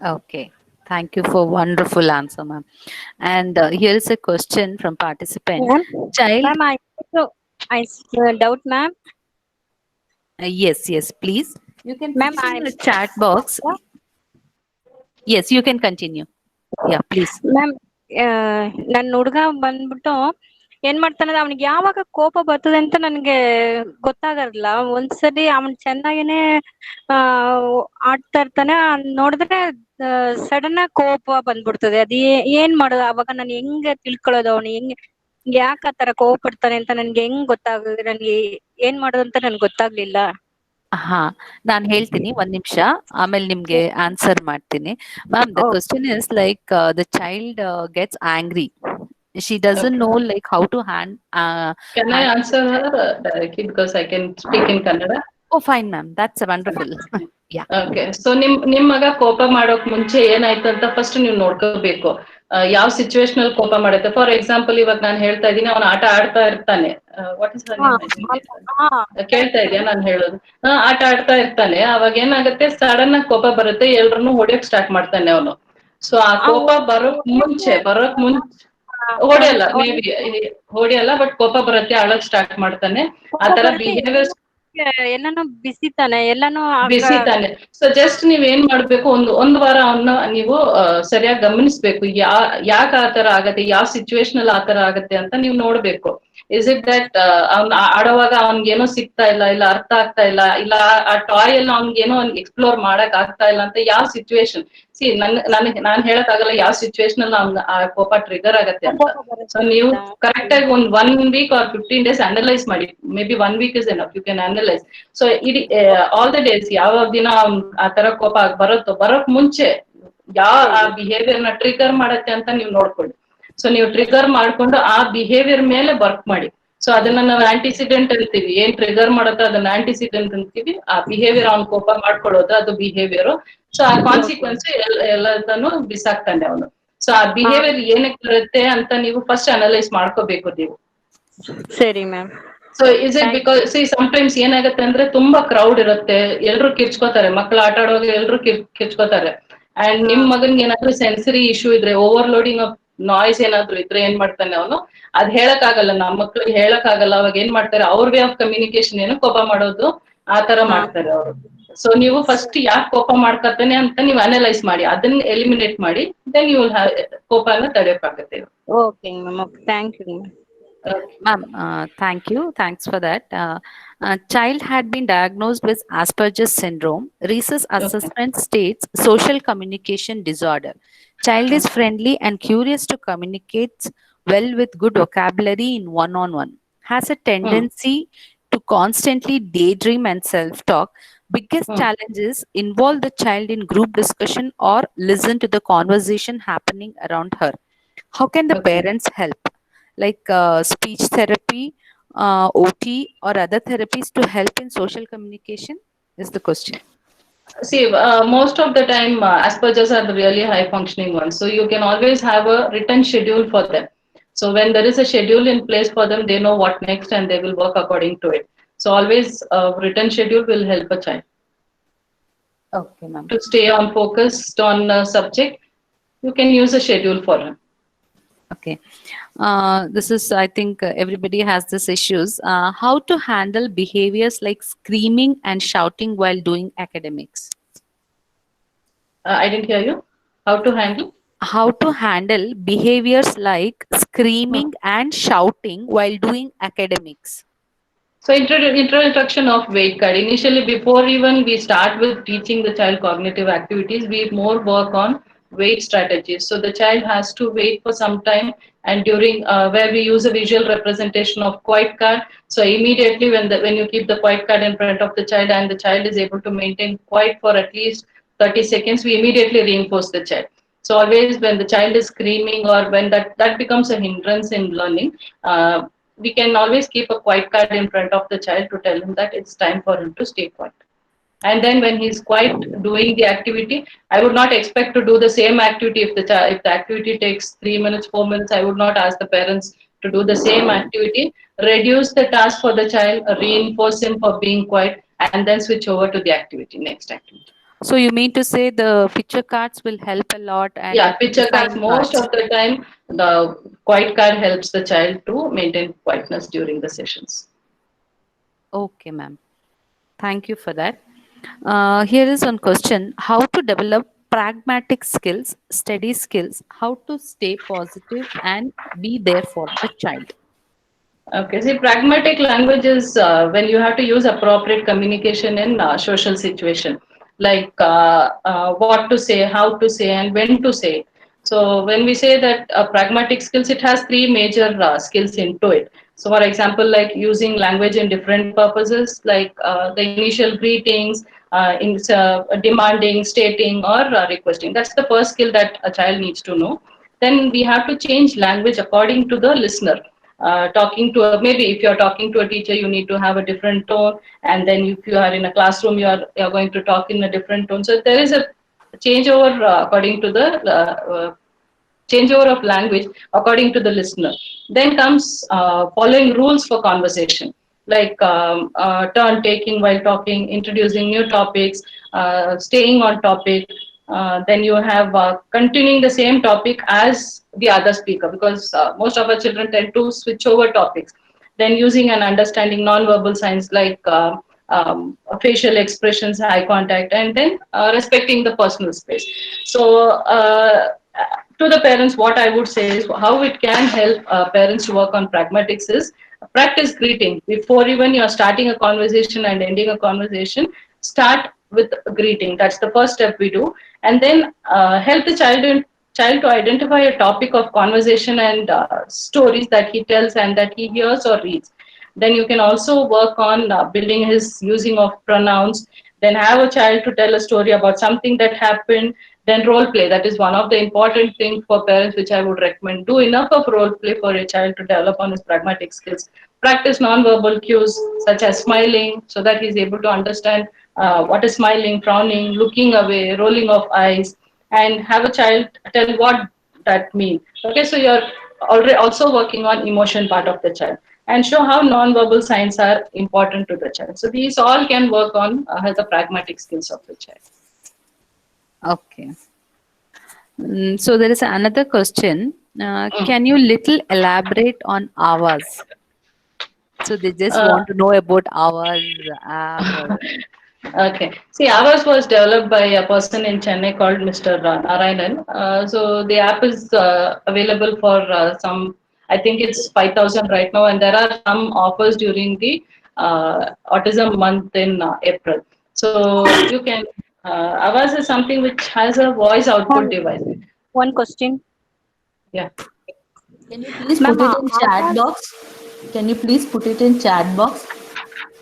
Okay. Thank you for wonderful answer, ma'am. And here is a question from participant. Ma'am, Child. ma'am, I doubt, ma'am. Yes, yes, please. You can put Ma'am, it in I'm the chat box. Yes, you can continue. Yeah, please. Ma'am ನನ್ನ ಹುಡುಗ ಬಂದ್ಬಿಟ್ಟು ಏನ್ ಮಾಡ್ತಾನೆ ಅವನಿಗೆ ಯಾವಾಗ ಕೋಪ ಬರ್ತದೆ ಅಂತ ನನ್ಗೆ ಗೊತ್ತಾಗಲ್ಲ. ಒಂದ್ಸರಿ ಅವನ್ ಚೆನ್ನಾಗೇನೆ ಆ ಆಡ್ತಾ ಇರ್ತಾನೆ, ನೋಡಿದ್ರೆ ಸಡನ್ ಆಗಿ ಕೋಪ ಬಂದ್ಬಿಡ್ತದೆ. ಅದ್ ಏನ್ ಮಾಡೋದು ಅವಾಗ? ನಾನು ಹೆಂಗ್ ತಿಳ್ಕೊಳ್ಳೋದು ಅವ್ನು ಯಾಕ ಆತರ ಕೋಪ ಪಡ್ತಾನೆ ಅಂತ ನನ್ಗೆ ಹೆಂಗ್ ಗೊತ್ತಾಗ ನನ್ಗೆ ಏನ್ ಮಾಡೋದು ಅಂತ ನನ್ಗೆ ಗೊತ್ತಾಗ್ಲಿಲ್ಲ. ಹಾ, ನಾನ್ ಹೇಳ್ತೀನಿ, ಒಂದ್ ನಿಮಿಷ, ಆಮೇಲೆ ನಿಮ್ಗೆ ಆನ್ಸರ್ ಮಾಡ್ತೀನಿ. Ma'am, the question is like the child gets angry. She doesn't know like how to Can I answer her directly because I can speak in Kannada? Oh, fine, ma'am. That's wonderful. Yeah. Okay, so ನಿಮ್ ಮಗ ಕೋಪ ಮಾಡೋಕ್ ಮುಂಚೆ ಏನಾಯ್ತು ಅಂತ first ನೀವು ನೋಡ್ಕೋಬೇಕು. ಯಾವ ಸಿಚುವೇಶನ್ ಅಲ್ಲಿ ಕೋಪ ಮಾಡುತ್ತೆ. ಫಾರ್ ಎಕ್ಸಾಂಪಲ್, ಇವಾಗ ನಾನು ಹೇಳ್ತಾ ಇದ್ದೀನಿ, ಅವ್ನು ಆಟ ಆಡ್ತಾ ಇರ್ತಾನೆ. ವಾಟ್ ಇಸ್ ಕೇಳ್ತಾ ಇದೆಯಾ ನಾನು ಹೇಳೋದು? ಆಟ ಆಡ್ತಾ ಇರ್ತಾನೆ, ಅವಾಗ ಏನಾಗುತ್ತೆ, ಸಡನ್ ಆಗಿ ಕೋಪ ಬರುತ್ತೆ, ಎಲ್ರನ್ನೂ ಹೊಡಿಯೋಕ್ ಸ್ಟಾರ್ಟ್ ಮಾಡ್ತಾನೆ ಅವನು. ಸೊ ಆ ಕೋಪ ಬರೋಕ್ ಮುಂಚೆ ಹೊಡೆಯಲ್ಲ, ಮೇ ಬಿ ಹೊಡೆಯಲ್ಲ, ಬಟ್ ಕೋಪ ಬರುತ್ತೆ, ಅಳಕ್ ಸ್ಟಾರ್ಟ್ ಮಾಡ್ತಾನೆ. ಆ ತರ ಬಿಹೇವಿಯರ್ಸ್ ಎಲ್ಲಾನು ಬಿಸಿತಾನೆ, ಎಲ್ಲಾನು ಬಿಸಿತಾನೆ. ಸೊ ಜಸ್ಟ್ ನೀವ್ ಏನ್ ಮಾಡ್ಬೇಕು, ಒಂದ್ ವಾರ ಅವನ್ನ ನೀವು ಸರಿಯಾಗಿ ಗಮನಿಸ್ಬೇಕು. ಯಾಕ ಆತರ ಆಗತ್ತೆ, ಯಾವ ಸಿಚುವೇಶನ್ ಅಲ್ಲಿ ಆತರ ಆಗತ್ತೆ ಅಂತ ನೀವು ನೋಡ್ಬೇಕು. ಇಸ್ ಇಟ್ ದಟ್ ಅವ್ನ್ ಆಡೋವಾಗ ಅವ್ನ್ಗೇನೋ ಸಿಗ್ತಾ ಇಲ್ಲ ಅರ್ಥ ಆಗ್ತಾ ಇಲ್ಲ ಆ ಟಾಯ್ ಎಲ್ಲ ಅವ್ನ್ಗೇನೋ ಎಕ್ಸ್ಪ್ಲೋರ್ ಮಾಡಕ್ ಆಗ್ತಾ ಇಲ್ಲ ಅಂತ ಯಾವ ಸಿಚುವೇಶನ್? ನಾನ್ ಹೇಳಕ್ ಆಗಲ್ಲ ಯಾವ ಸಿಚುವೇಶನ್ ಅಲ್ಲಿ ಅವ್ನ್ ಆ ಕೋಪ ಟ್ರಿಗರ್ ಆಗತ್ತೆ ಅಂತ. ಸೊ ನೀವು ಕರೆಕ್ಟ್ ಆಗಿ one week or 15 days analyse ಮಾಡಿ. Maybe 1 week is enough, you can analyse. So ಇಡೀ ಆಲ್ ದ ಡೇಸ್ ಯಾವ ದಿನ ಆ ತರ ಕೋಪ ಬರೋಕ್ ಮುಂಚೆ ಯಾವ ಆ ಬಿಹೇವಿಯರ್ ನ ಟ್ರಿಗರ್ ಮಾಡತ್ತೆ ಅಂತ ನೀವು ನೋಡ್ಕೊಳ್ಳಿ. ಸೊ ನೀವು ಟ್ರಿಗರ್ ಮಾಡ್ಕೊಂಡು ಆ ಬಿಹೇವಿಯರ್ ಮೇಲೆ ವರ್ಕ್ ಮಾಡಿ. ಸೊ ಅದನ್ನ ನಾವು ಆಂಟಿಸಿಡೆಂಟ್ ಅಂತೀವಿ. ಏನ್ ಟ್ರಿಗರ್ ಮಾಡುತ್ತೋ ಅದನ್ನ ಆಂಟಿಸಿಡೆಂಟ್ ಅಂತೀವಿ. ಆ ಬಿಹೇವಿಯರ್ ಅವ್ನ್ ಕೋಪ ಮಾಡ್ಕೊಳ್ಳೋದು ಅದು ಬಿಹೇವಿಯರ್. ಸೊ ಆ ಕಾನ್ಸಿಕ್ವೆನ್ಸ್ ಎಲ್ಲದನ್ನು ಬಿಸಾಕ್ತಾನೆ ಅವನು. ಸೊ ಆ ಬಿಹೇವಿಯರ್ ಏನಕ್ಕೆ ಬರುತ್ತೆ ಅಂತ ನೀವು ಫಸ್ಟ್ ಅನಲೈಸ್ ಮಾಡ್ಕೋಬೇಕು ನೀವು. ಸರಿ ma'am. So is it because sometimes ಏನಾಗುತ್ತೆ ಅಂದ್ರೆ ತುಂಬಾ ಕ್ರೌಡ್ ಇರುತ್ತೆ, ಎಲ್ರು ಕಿರ್ಚ್ಕೋತಾರೆ, ಮಕ್ಳು ಆಟ ಆಡುವಾಗ ಎಲ್ರು ಕಿರ್ಚ್ಕೋತಾರೆ. ಅಂಡ್ ನಿಮ್ ಮಗನ್ಗೆ ಏನಾದ್ರು ಸೆನ್ಸರಿ ಇಶ್ಯೂ ಇದ್ರೆ, ಓವರ್ಲೋಡಿಂಗ್ ಆಫ್ ನಾಯ್ಸ್ ಏನಾದ್ರು ಇದ್ರೆ ಏನ್ ಮಾಡ್ತಾನೆ ಅವನು, ಅದ್ ಹೇಳಕ್ ಆಗಲ್ಲ, ನಮ್ಮ ಮಕ್ಳಿಗೆ ಹೇಳಕ್ ಆಗಲ್ಲ. ಅವಾಗ ಏನ್ ಮಾಡ್ತಾರೆ, ಅವ್ರ ವೇ ಆಫ್ ಕಮ್ಯುನಿಕೇಶನ್ ಏನು ಕೋಪ ಮಾಡೋದು, ಆ ತರ ಮಾಡ್ತಾರೆ ಅವರು. ಸೊ ನೀವು ಫಸ್ಟ್ ಯಾಕೆ ಕೋಪ ಮಾಡ್ಕತಾನೆ ಅಂತ ನೀವು ಅನಲೈಸ್ ಮಾಡಿ, ಅದನ್ನ ಎಲಿಮಿನೇಟ್ ಮಾಡಿ, ದೆನ್ ಯು ವಿಲ್ ಕೋಪನ ತಡೆಯೋಕ್ಕಾಗತ್ತೆ. Okay ma'am, okay, thank you ma'am. Ma'am, thank you. Thanks for that. Child had been diagnosed with Asperger's syndrome. Research assessment states social communication disorder. Child is friendly and curious to communicate well with good vocabulary in one-on-one. Has a tendency to constantly daydream and self-talk. Biggest challenges involve the child in group discussion or listen to the conversation happening around her. How can the parents help? Like speech therapy, OT, or other therapies to help in social communication is the question. See, most of the time, Asperger's are the really high functioning ones. So you can always have a written schedule for them. So when there is a schedule in place for them, they know what next and they will work according to it. So always a written schedule will help a child. Okay, ma'am. To stay on focused on a subject, you can use a schedule for him. Okay. This is, I think everybody has these issues. How to handle behaviors like screaming and shouting while doing academics? I didn't hear you. How to handle? How to handle behaviors like screaming and shouting while doing academics? So introduction of weight card. Initially, before even we start with teaching the child cognitive activities, we more work on weight strategies. So the child has to wait for some time, and during where we use a visual representation of quiet card. So immediately when you keep the quiet card in front of the child and the child is able to maintain quiet for at least 30 seconds, we immediately reinforce the child. So always when the child is screaming or when that becomes a hindrance in learning, we can always keep a quiet card in front of the child to tell him that it's time for him to stay quiet. And then when he's quiet doing the activity, I would not expect to do the same activity. If the activity takes 3 minutes, 4 minutes, I would not ask the parents to do the same activity. Reduce the task for the child, reinforce him for being quiet, and then switch over to the activity, next activity. So you mean to say the picture cards will help a lot? And yeah, picture cards, most of the time, the quiet card helps the child to maintain quietness during the sessions. Okay, ma'am. Thank you for that. Here is one question. How to develop pragmatic skills, study skills, how to stay positive and be there for the child? Okay, see, pragmatic language is when you have to use appropriate communication in social situation, like what to say, how to say, and when to say. So when we say that pragmatic skills, it has three major skills into it. So for example, like using language in different purposes, like the initial greetings, demanding, stating, or requesting. That's the first skill that a child needs to know. Then we have to change language according to the listener. Talking to maybe if you're talking to a teacher, you need to have a different tone, and then if you are in a classroom, you're going to talk in a different tone. So there is a changeover according to the changeover of language according to the listener. Then comes following rules for conversation, like turn taking while talking, introducing new topics, staying on topic. Then you have continuing the same topic as the other speaker, because most of our children tend to switch over topics. Then using and understanding non-verbal signs like facial expressions, eye contact, and then respecting the personal space. So to the parents, what I would say is how it can help parents to work on pragmatics is practice greeting. Before even you're starting a conversation and ending a conversation, start with greeting. That's the first step we do. And then help the child to identify a topic of conversation and stories that he tells and that he hears or reads. Then you can also work on building his using of pronouns. Then have a child to tell a story about something that happened. Then role play. That is one of the important things for parents, which I would recommend. Do enough of role play for a child to develop on his pragmatic skills. Practice non-verbal cues such as smiling, so that he's able to understand what is smiling, frowning, looking away, rolling of eyes, and have a child tell what that means. Okay, so you're already also working on emotion part of the child, and show how non-verbal signs are important to the child. So these all can work on the pragmatic skills of the child. Okay. So there is another question. Can you little elaborate on hours? So they just want to know about hours. Okay. See, ours was developed by a person in Chennai called Mr. Narayanan. So the app is available for some, I think it's 5,000 right now, and there are some offers during the autism month in April. So you can, ours is something which has a voice output device. One question. Yeah. Can you please Ma'am, put it in chat box? Can you please put it in chat box?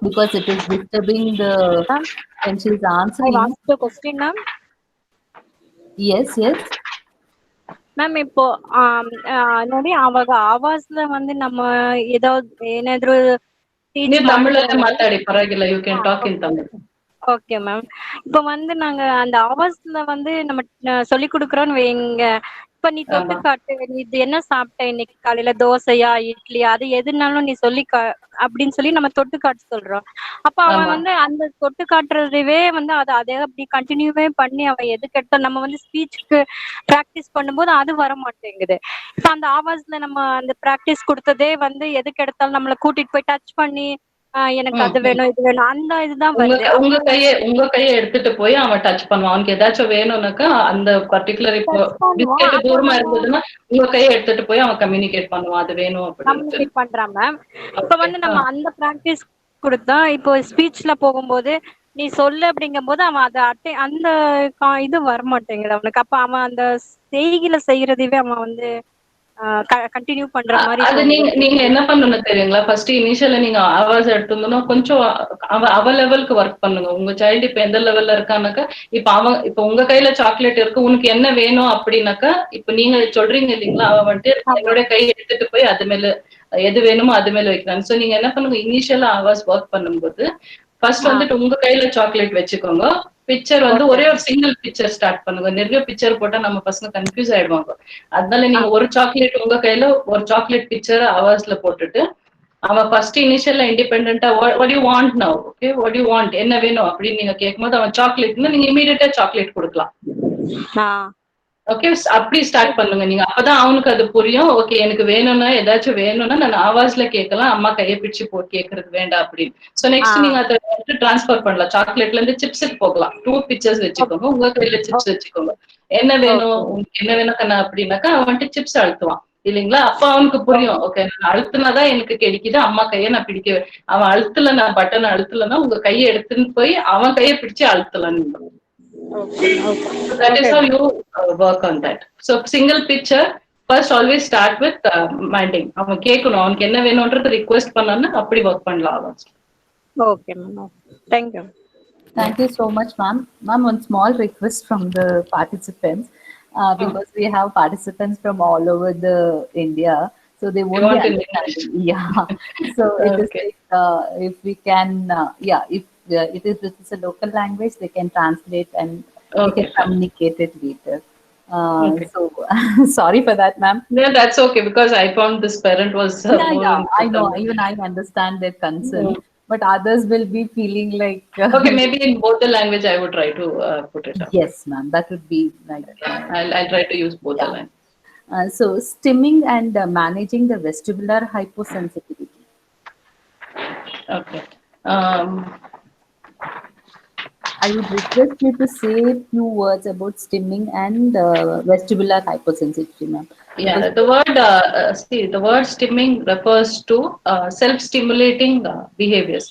Because it is disturbing the Ma'am, when she's I've answering. asked the question, ma'am. Yes, yes. Ma'am இப்போ ನೋಡಿ ಅವಾಗ ಆವಾಜ್ல வந்து நம்ம ಏನಾದ್ರು ನೀವು ತಮಿಳಲ್ಲೇ ಮಾತಾಡಿ ಪರವಾಗಿಲ್ಲ, you can talk in Tamil. Okay ma'am. இப்ப வந்து நாங்க அந்த அவர்ஸ்ல வந்து நம்ம சொல்லி கொடுக்குறோம்னு வைங்க. இப்ப நீ தொட்டு காட்டு, நீ இது என்ன சாப்பிட்ட இன்னைக்கு காலையில, தோசையா இட்லியா, அது எதுனாலும் நீ சொல்லி அப்படின்னு சொல்லி நம்ம தொட்டு காட்டு சொல்றோம். அப்ப அவன் வந்து அந்த தொட்டு காட்டுறதுவே வந்து அதே அப்படி கண்டினியூவே பண்ணி அவன் எது கேட்டா நம்ம வந்து ஸ்பீச்சுக்கு பிராக்டிஸ் பண்ணும்போது அது வர மாட்டேங்குது. இப்ப அந்த ஆவாஸ்ல நம்ம அந்த பிராக்டிஸ் கொடுத்ததே வந்து எதுக்கு எடுத்தாலும் நம்மளை கூட்டிட்டு போய் டச் பண்ணி எனக்கு அது வேணும் இது வேணும் அந்த இதுதான் வருது. உங்க கையை எடுத்துட்டு போய் அவன் டச் பண்ணுவான். அவனுக்கு ஏதாச்சும் வேணும்னாக்கா அந்த பர்டிகுலர் இப்போ பிஸ்கெட் தூரமா இருந்ததுன்னா உங்க கையை எடுத்துட்டு போய் அவன் கம்யூனிகேட் பண்ணுவான், அது வேணும் அப்படின்னு பண்றான் மேம். இப்ப வந்து நம்ம அந்த பிராக்டிஸ் கொடுத்தா இப்போ ஸ்பீச்ல போகும்போது நீ சொல்லு அப்படிங்கும் போது அவன் அதை அந்த இது வரமாட்டேங்குது அவனுக்கு. அப்ப அவன் அந்த செய்கையில செய்யறதுவே அவன் வந்து கண்டினியூ பண்ற மாதிரி. அது நீங்க என்ன பண்ணணும் தெரியுங்களா? ஃபர்ஸ்ட் இனிஷியலா நீங்க ஆவாஸ் எடுத்துருந்தோம்னா கொஞ்சம் அவ லெவலுக்கு ஒர்க் பண்ணுங்க. உங்க சைல்டு இப்ப எந்த லெவல்ல இருக்கானாக்கா, இப்ப உங்க கையில சாக்லேட் இருக்கு, உனக்கு என்ன வேணும் அப்படின்னாக்கா, இப்ப நீங்க சொல்றீங்க இல்லைங்களா, அவ வந்துட்டு என்னோட கை எடுத்துட்டு போய் அது மேல எது வேணுமோ அது மேல வைக்கிறாங்க. சோ நீங்க என்ன பண்ணுங்க, இனிஷியலா ஆவாஸ் ஒர்க் பண்ணும்போது ஃபர்ஸ்ட் வந்துட்டு உங்க கையில சாக்லேட் வச்சுக்கோங்க. பிக்சர் வந்து ஒரே ஒரு சிங்கிள் பிக்சர் ஸ்டார்ட் பண்ணுங்க. நிறைய பிக்சர் போட்டா நம்ம பசங்க கன்ஃபியூஸ் ஆயிடுவாங்க. அதனால நீங்க ஒரு சாக்லேட் உங்க கையில ஒரு சாக்லேட் பிக்சர் அவர்ஸ்ல போட்டுட்டு அவன் ஃபர்ஸ்ட் இனிஷியலா இண்டிபெண்டா what you want now, okay what you want, என்ன வேணும் அப்படின்னு நீங்க கேட்கும்போது அவன் சாக்லேட்னா நீங்க இமீடியட்டா சாக்லேட் கொடுக்கலாம். ஓகே, அப்படி ஸ்டார்ட் பண்ணுங்க நீங்க. அப்பதான் அவனுக்கு அது புரியும். ஓகே எனக்கு வேணும்னா ஏதாச்சும் வேணும்னா நான் ஆவாஸ்ல கேட்கலாம், அம்மா கையை பிடிச்சு கேட்கறது வேண்டாம் அப்படின்னு. சோ நெக்ஸ்ட் நீங்க அதை டிரான்ஸ்பர் பண்ணலாம். சாக்லேட்ல இருந்து சிப்ஸுக்கு போகலாம். 2 பிக்சர்ஸ் வச்சுக்கோங்க, உங்க கையில சிப்ஸ் வச்சுக்கோங்க. என்ன வேணும் கண்ணா அப்படின்னாக்கா அவன் வந்துட்டு சிப்ஸ் அழுத்துவான். இல்லைங்களா? அப்ப அவனுக்கு புரியும். ஓகே, நான் அழுத்துனாதான் எனக்கு கிடைக்குது. அம்மா கைய நான் பிடிக்க அவன் அழுத்தல, நான் பட்டன் அழுத்தலன்னா உங்க கைய எடுத்துன்னு போய் அவன் கைய பிடிச்சு அழுத்தலாம். Okay. So that is Okay. how you work on that. So single picture, first always start with minding. அவன் கேட்கணும், அவனுக்கு என்ன வேணும்ன்றது ரிக்வெஸ்ட் பண்ணான்னு அப்படி ஒர்க் பண்ணலாம் அவன். Okay, ma'am. Okay. Thank you. Thank you so much, ma'am. Ma'am, one small request from the participants, because we have participants from all over the India, so they won't be want in understanding. Yeah. So it is Okay. like, if we can, if it is a local language, they can translate and we Okay, can fine. communicate it later. Okay. So sorry for that, ma'am. Yeah, that's okay, because I found this parent was Yeah, more yeah, into I know. Tamil. Even I understand their concern, Mm. but others will be feeling like, Okay, maybe in both the language I would try to put it up. yes, ma'am, that would be like, I'll try to use both the yeah. language. So stimming and managing the vestibular hyposensitivity. Okay. I would request you to say a few words about stimming and vestibular hyposensitivity, ma'am. Yeah, the word stimming refers to self-stimulating behaviors.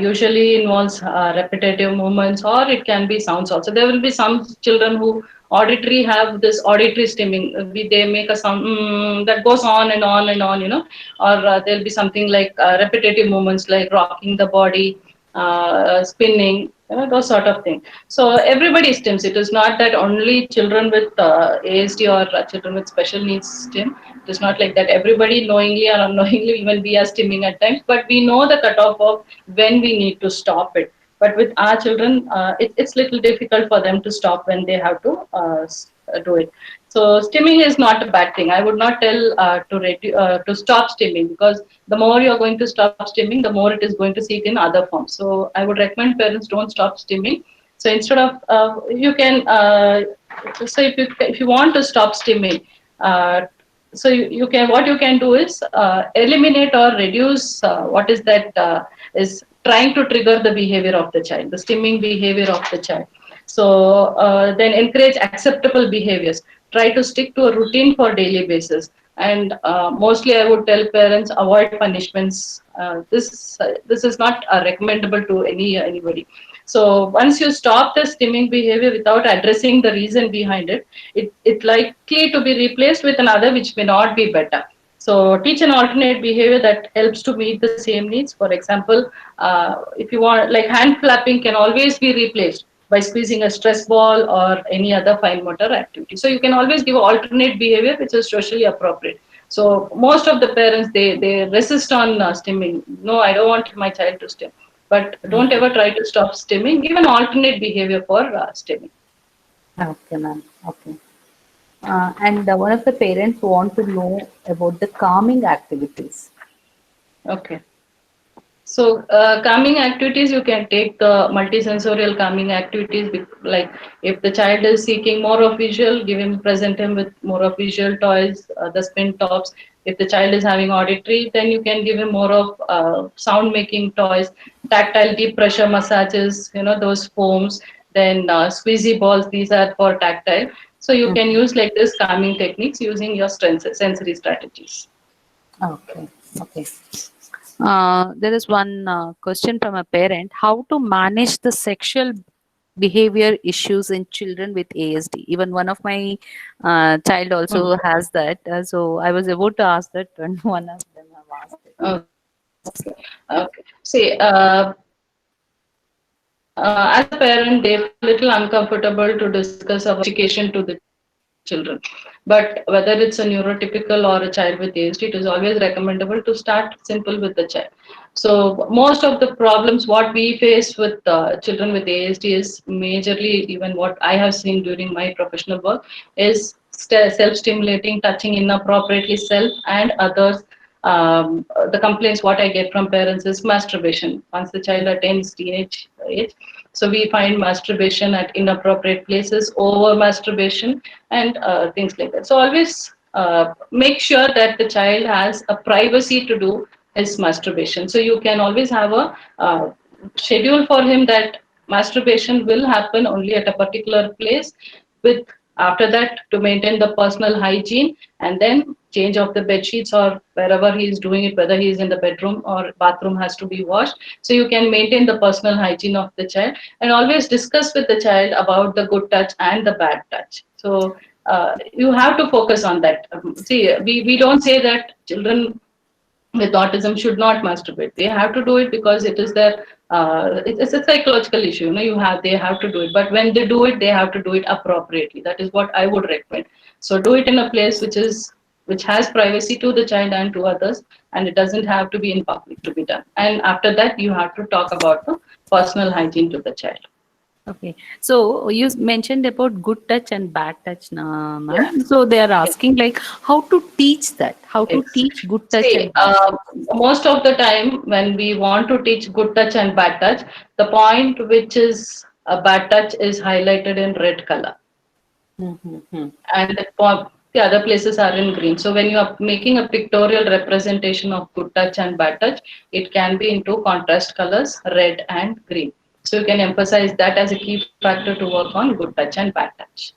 Usually involves repetitive movements, or it can be sounds also. There will be some children who auditory have this auditory stimming. They make a sound that goes on and on and on, or there'll be something like repetitive movements like rocking the body, spinning, those sort of things. So everybody stims. It is not that only children with ASD or children with special needs stim. It is not like that. Everybody knowingly or unknowingly, even we are stimming at times, but we know the cutoff of when we need to stop it. But with our children, it's little difficult for them to stop when they have to do it. So stimming is not a bad thing. I would not tell to stop stimming, because the more you are going to stop stimming, the more it is going to seek in other forms. So I would recommend parents don't stop stimming. So instead of you can so if you want to stop stimming, so you can, what you can do is eliminate or reduce what is that is trying to trigger the behavior of the child, the stimming behavior of the child. So then encourage acceptable behaviors. Try to stick to a routine for daily basis. And mostly I would tell parents avoid punishments. This is not recommendable to anybody. So once you stop the stimming behavior without addressing the reason behind it, it likely to be replaced with another which may not be better. So teach an alternate behavior that helps to meet the same needs. For example, if you want, like hand flapping can always be replaced by squeezing a stress ball or any other fine motor activity. So you can always give alternate behavior which is socially appropriate. So most of the parents, they resist on stimming. No, I don't want my child to stim. But don't ever try to stop stimming. Give an alternate behavior for stimming. Okay, ma'am. Okay. And one of the parents want to know about the calming activities. Okay. So calming activities, you can take the multisensorial calming activities. Like if the child is seeking more of visual, present him with more of visual toys, the spin tops. If the child is having auditory, then you can give him more of sound making toys, tactile deep pressure massages, those foams, then squeezy balls. These are for tactile. So you can use like this calming techniques using your sensory strategies. Okay. Okay. There is one question from a parent: how to manage the sexual behavior issues in children with ASD? Even one of my child also has that. So I was about to ask that, and one of them have asked it. Okay. See, as a parent, they feel a little uncomfortable to discuss about education to the children. But whether it's a neurotypical or a child with ASD, it is always recommendable to start simple with the child. So most of the problems what we face with children with ASD is majorly, even what I have seen during my professional work, is self-stimulating, touching inappropriately self and others. The complaints what I get from parents is masturbation. Once the child attains teenage age, so we find masturbation at inappropriate places, over masturbation, and things like that. So always make sure that the child has a privacy to do his masturbation. So you can always have a schedule for him that masturbation will happen only at a particular place, with after that to maintain the personal hygiene, and then change of the bed sheets or wherever he is doing it, whether he is in the bedroom or bathroom has to be washed. So you can maintain the personal hygiene of the child and always discuss with the child about the good touch and the bad touch. So you have to focus on that. See, we don't say that children with autism should not masturbate. They have to do it because it is their it's a psychological issue. You know, they have to do it, but when they do it, they have to do it appropriately. That is what I would recommend. So do it in a place which has privacy to the child and to others, and it doesn't have to be in public to be done. And after that, you have to talk about the personal hygiene to the child. Okay. So you mentioned about good touch and bad touch, ma'am. Yeah. So they are asking like how to teach that, how to Yes. teach good touch See, and bad touch. most of the time when we want to teach good touch and bad touch, the point which is a bad touch is highlighted in red color, Mm-hmm. and the other places are in green. So when you are making a pictorial representation of good touch and bad touch, it can be into contrast colors, red and green. So you can emphasize that as a key factor to work on good touch and bad touch.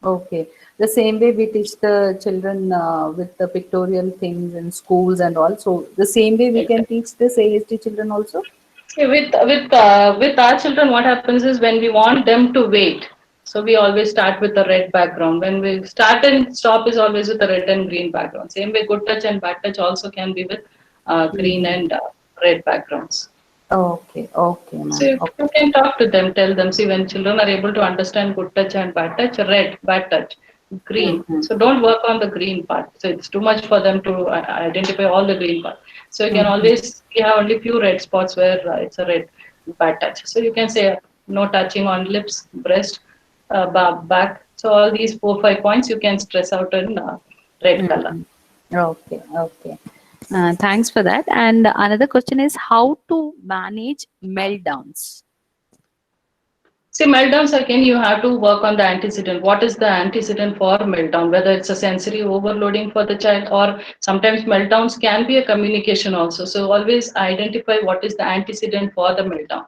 Okay. The same way we teach the children with the pictorial things in schools and all. So the same way we can teach this ASD children also. See, with our children, what happens is when we want them to wait, so we always start with a red background. When we start and stop is always with a red and green background. Same way, good touch and bad touch also can be with green and red backgrounds. Okay. Okay, So ma'am. you can talk to them, tell them. See, when children are able to understand good touch and bad touch, red, bad touch, green. Mhm. So don't work on the green part. So it's too much for them to identify all the green part. So you can always, we have only few red spots where it's a red, bad touch. So you can say no touching on lips, breast, back. So all these 4, 5 points you can stress out in red color. Okay. Okay. Thanks for that. And another question is how to manage meltdowns. See, meltdowns again, you have to work on the antecedent. What is the antecedent for meltdown? Whether it's a sensory overloading for the child, or sometimes meltdowns can be a communication also. So always identify what is the antecedent for the meltdown.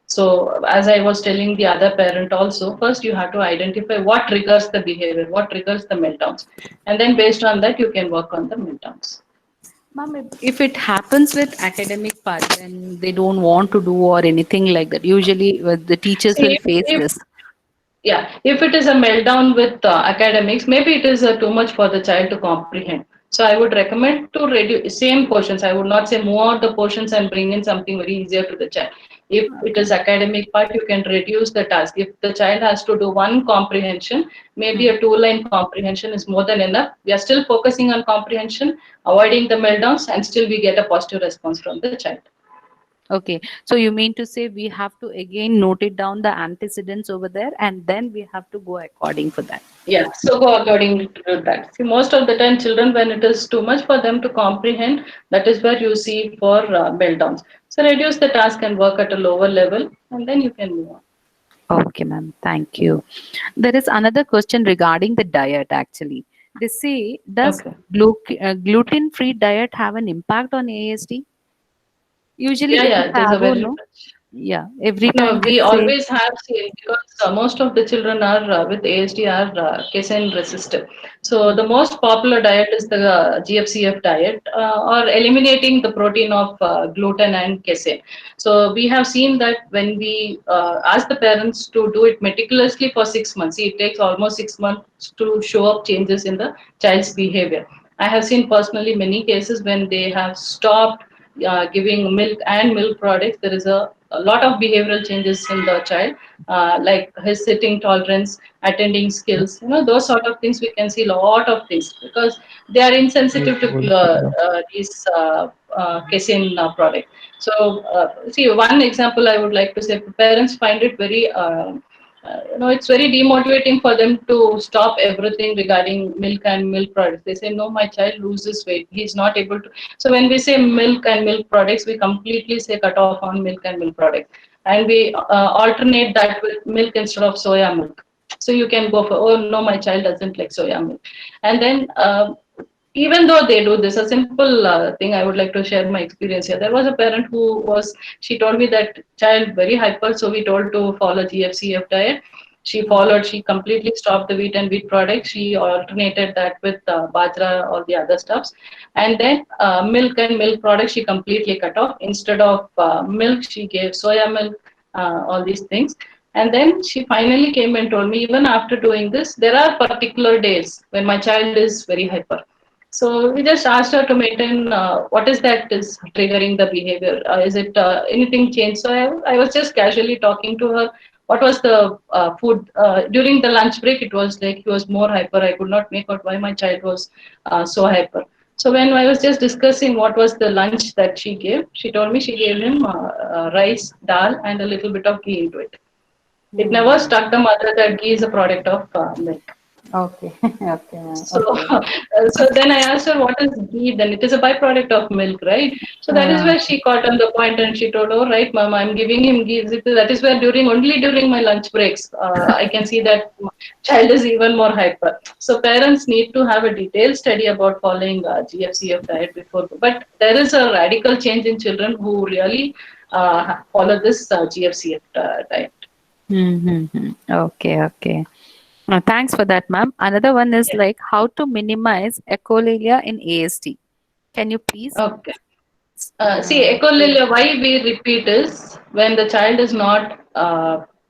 So as I was telling the other parent also, first you have to identify what triggers the behavior, what triggers the meltdowns, and then based on that you can work on the meltdowns. Ma'am, if it happens with academic part, then they don't want to do or anything like that. Usually, the teachers See, will face if this. Yeah, if it is a meltdown with academics, maybe it is too much for the child to comprehend. So I would recommend to reduce same portions. I would not say more the portions and bring in something very easier to the child. If it is academic part, you can reduce the task. If the child has to do one comprehension, maybe a 2-line comprehension is more than enough. We are still focusing on comprehension, avoiding the meltdowns, and still we get a positive response from the child. Okay, so you mean to say we have to again note it down the antecedents over there, and then we have to go according for that. Yeah, so go according to that. See, most of the time, children, when it is too much for them to comprehend, that is where you see for meltdowns. So reduce the task and work at a lower level, and then you can move on. Okay, ma'am. Thank you. There is another question regarding the diet actually. They say, does Okay. gluten-free diet have an impact on ASD? Usually Yeah, it's a yeah, there's a taboo, very no? Yeah, every no, time they we say, always have seen because most of the children are with ASD are casein resistant. So the most popular diet is the GFCF diet or eliminating the protein of gluten and casein. So we have seen that when we ask the parents to do it meticulously for 6 months, see, it takes almost 6 months to show up changes in the child's behavior. I have seen personally many cases when they have stopped giving milk and milk products, there is a lot of behavioral changes in the child, like his sitting tolerance, attending skills, those sort of things. We can see a lot of things because they are insensitive to these casein product. So, see, one example I would like to say, parents find it very it's very demotivating for them to stop everything regarding milk and milk products. They say, no, my child loses weight. He's not able to. So when we say milk and milk products, we completely say cut off on milk and milk products. And we alternate that with milk instead of soya milk. So you can go for, oh, no, my child doesn't like soya milk. And then even though they do this, a simple thing I would like to share my experience here. There was a parent who was, she told me that child very hyper, so we told to follow GFCF diet. She followed, she completely stopped the wheat and wheat products. She alternated that with bajra, all the other stuffs. And then milk and milk products, she completely cut off. Instead of milk, she gave soya milk, all these things. And then she finally came and told me, even after doing this, there are particular days when my child is very hyper. So we just asked her to maintain what is that is triggering the behavior. Is it anything changed? So I was just casually talking to her. What was the food during the lunch break? It was like he was more hyper. I could not make out why my child was so hyper. So when I was just discussing what was the lunch that she gave, she told me she gave him rice, dal, and a little bit of ghee into it. It never struck the mother that ghee is a product of milk. Okay. Okay, ma'am. So, Okay. so then I asked her, what is ghee? Then it is a byproduct of milk, right? So that is where she caught on the point and she told, oh, right, mom, I'm giving him ghee. That is where only during my lunch breaks, I can see that child is even more hyper. So parents need to have a detailed study about following GFCF diet before. But there is a radical change in children who really follow this GFCF diet. Mm-hmm. Okay, okay. Thanks for that, ma'am. Another one is Yeah. like how to minimize echolalia in ASD. Can you please? Okay. See, echolalia, why we repeat is when the child is not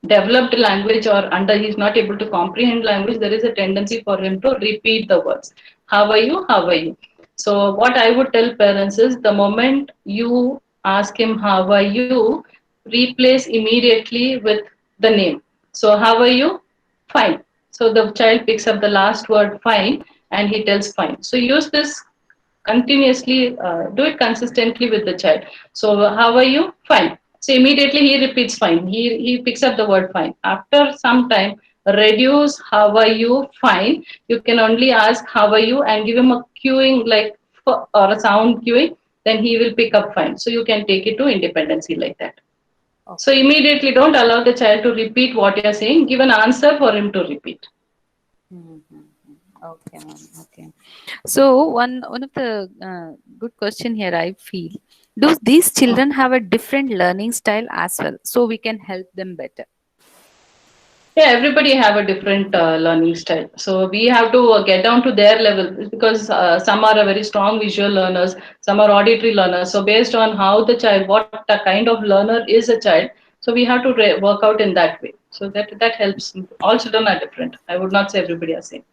developed language or he's not able to comprehend language, there is a tendency for him to repeat the words. How are you? How are you? So, what I would tell parents is the moment you ask him, how are you, replace immediately with the name. So, how are you? Fine. So, the child picks up the last word, fine, and he tells fine. So, use this continuously, do it consistently with the child. So how are you? Fine. So immediately he repeats fine, he picks up the word fine. After some time, reduce how are you fine, you can only ask how are you and give him a cueing like or a sound cueing, then he will pick up fine. So you can take it to independency like that. So immediately don't allow the child to repeat what you're saying, give an answer for him to repeat. Okay, ma'am. Okay. So one of the good question here, I feel, do these children have a different learning style as well, so we can help them better? Yeah, everybody have a different learning style. So we have to get down to their level because some are a very strong visual learners, some are auditory learners. So based on how the child, what the kind of learner is a child, so we have to work out in that way. So that helps. All children are different. I would not say everybody are same.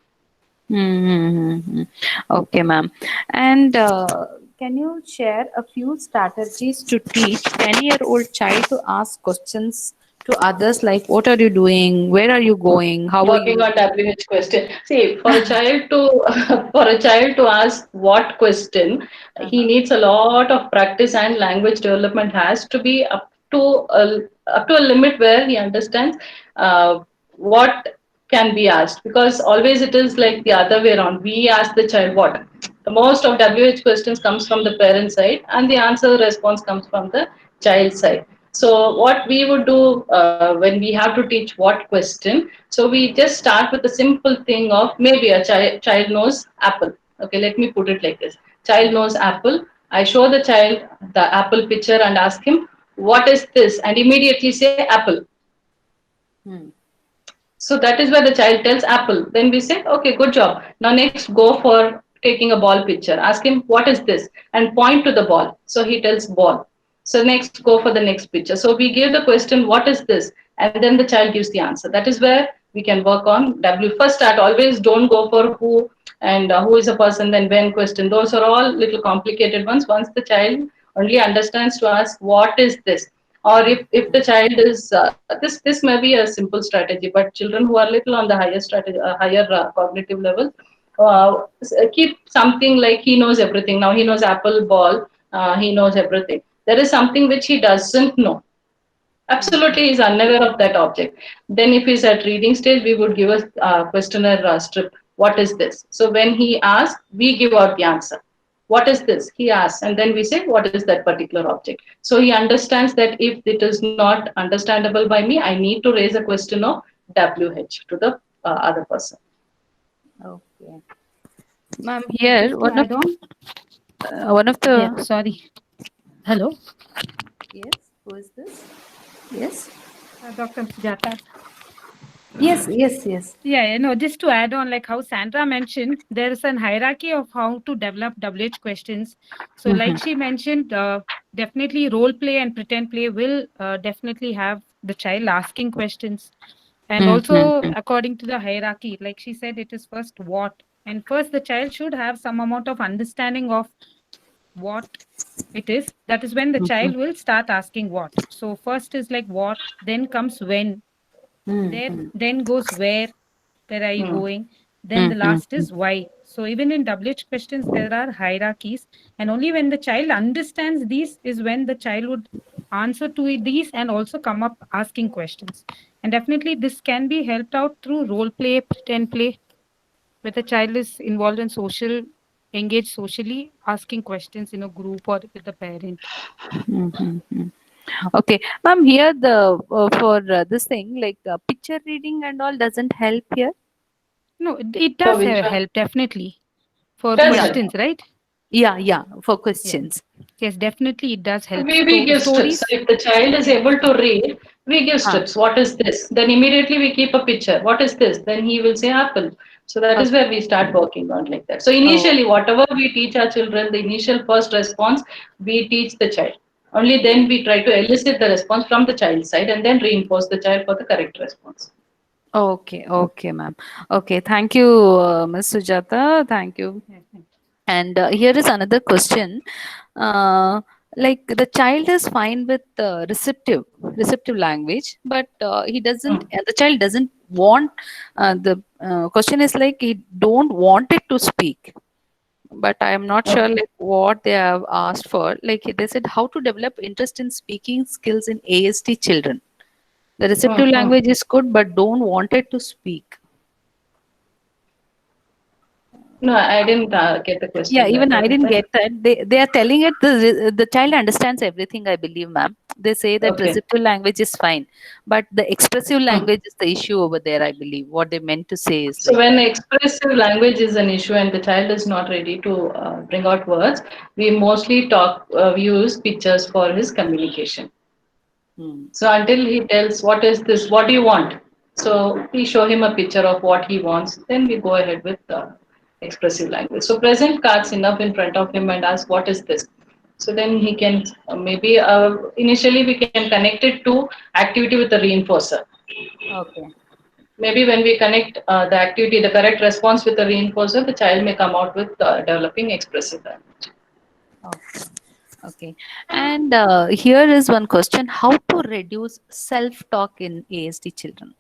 Mm-hmm. Okay, ma'am. And can you share a few strategies to teach 10-year-old child to ask questions to others like, what are you doing? Where are you going? How are Working you? on WH question. See, for a child to for a child to ask what question, he needs a lot of practice and language development has to be up to a limit where he understands what can be asked. Because always it is like the other way around. We ask the child what. The most of WH questions comes from the parent side, and the answer response comes from the child side. So what we would do when we have to teach what question, so we just start with a simple thing of maybe a child knows apple. Okay, let me put it like this. Child knows apple. I show the child the apple picture and ask him, what is this? And immediately say apple. So that is where the child tells apple. Then we say, okay, good job. Now next go for taking a ball picture. Ask him, what is this? And point to the ball. So he tells ball. So next go for the next picture. So we give the question, what is this? And then the child gives the answer. That is where we can work on W. First start, always don't go for who and who is a person, then when question. Those are all little complicated ones. Once the child only understands to ask, what is this? Or if the child is this may be a simple strategy, but children who are little on the higher strategy higher cognitive level, keep something like he knows everything. Now he knows apple ball, he knows everything. There is something which he doesn't know. Absolutely, he's unaware of that object. Then, if he's at reading stage, we would give a questionnaire strip. What is this? So when he asks, we give out the answer. What is this? He asks, and then we say, what is that particular object? So he understands that if it is not understandable by me, I need to raise a question of WH to the other person. Okay, ma'am. Here, To add on, one of the yeah, sorry. Hello, yes. Who is this? Yes. Dr. Sujata. Yes, yes, yes. Yeah, just to add on, like how Sandra mentioned, there is an hierarchy of how to develop WH questions. So, like she mentioned, definitely role play and pretend play will definitely have the child asking questions. And also, according to the hierarchy, like she said, it is first what. And first, the child should have some amount of understanding of what it is. That is when the child will start asking what. So, first is like what, then comes when, then goes where are you going, then the last is why. So even in WH questions there are hierarchies, and only when the child understands these is when the child would answer to these and also come up asking questions. And definitely this can be helped out through role play, pretend play, where the child is involved in social, engaged socially, asking questions in a group or with the parent. Okay, ma'am. Here the for this thing like picture reading and all doesn't help here. No, it For does which have one? help definitely for Does help. questions, right? Yeah, for Yeah. questions. Yes, definitely it does help. We give strips. Stories. So if the child is able to read, we give Huh. strips. What is this? Then immediately we keep a picture. What is this? Then he will say apple. So that is Okay. where we start working on like that. So Oh, initially, whatever we teach our children, the initial first response, we teach the child. Only then we try to elicit the response from the child's side and then reinforce the child for the correct response. okay, ma'am. Okay, thank you, Ms. Sujata. Thank you. And here is another question. Like the child is fine with receptive language, but he doesn't. Mm. The child doesn't want. The question is like he don't want it to speak. But I am not sure Okay. like what they have asked for. Like they said, how to develop interest in speaking skills in ASD children. The receptive Mm-hmm. language is good, but don't want it to speak. No, I didn't get the Yeah, question. even I What is didn't that? get that. They are telling it the child understands everything. I believe, ma'am. They say that Okay. receptive language is fine, but the expressive Hmm. language is the issue over there. I believe what they meant to say is So like when that. expressive language is an issue and the child is not ready to bring out words, we mostly we use pictures for his communication. Hmm. So until he tells what is this, what do you want? So we show him a picture of what he wants. Then we go ahead with expressive language. So present cards enough in front of him and ask what is this. So then he can maybe initially we can connect it to activity with a reinforcer. Okay. Maybe when we connect the activity, the correct response with the reinforcer, the child may come out with developing expressive language. Okay. Okay. And here is one question: how to reduce self-talk in ASD children?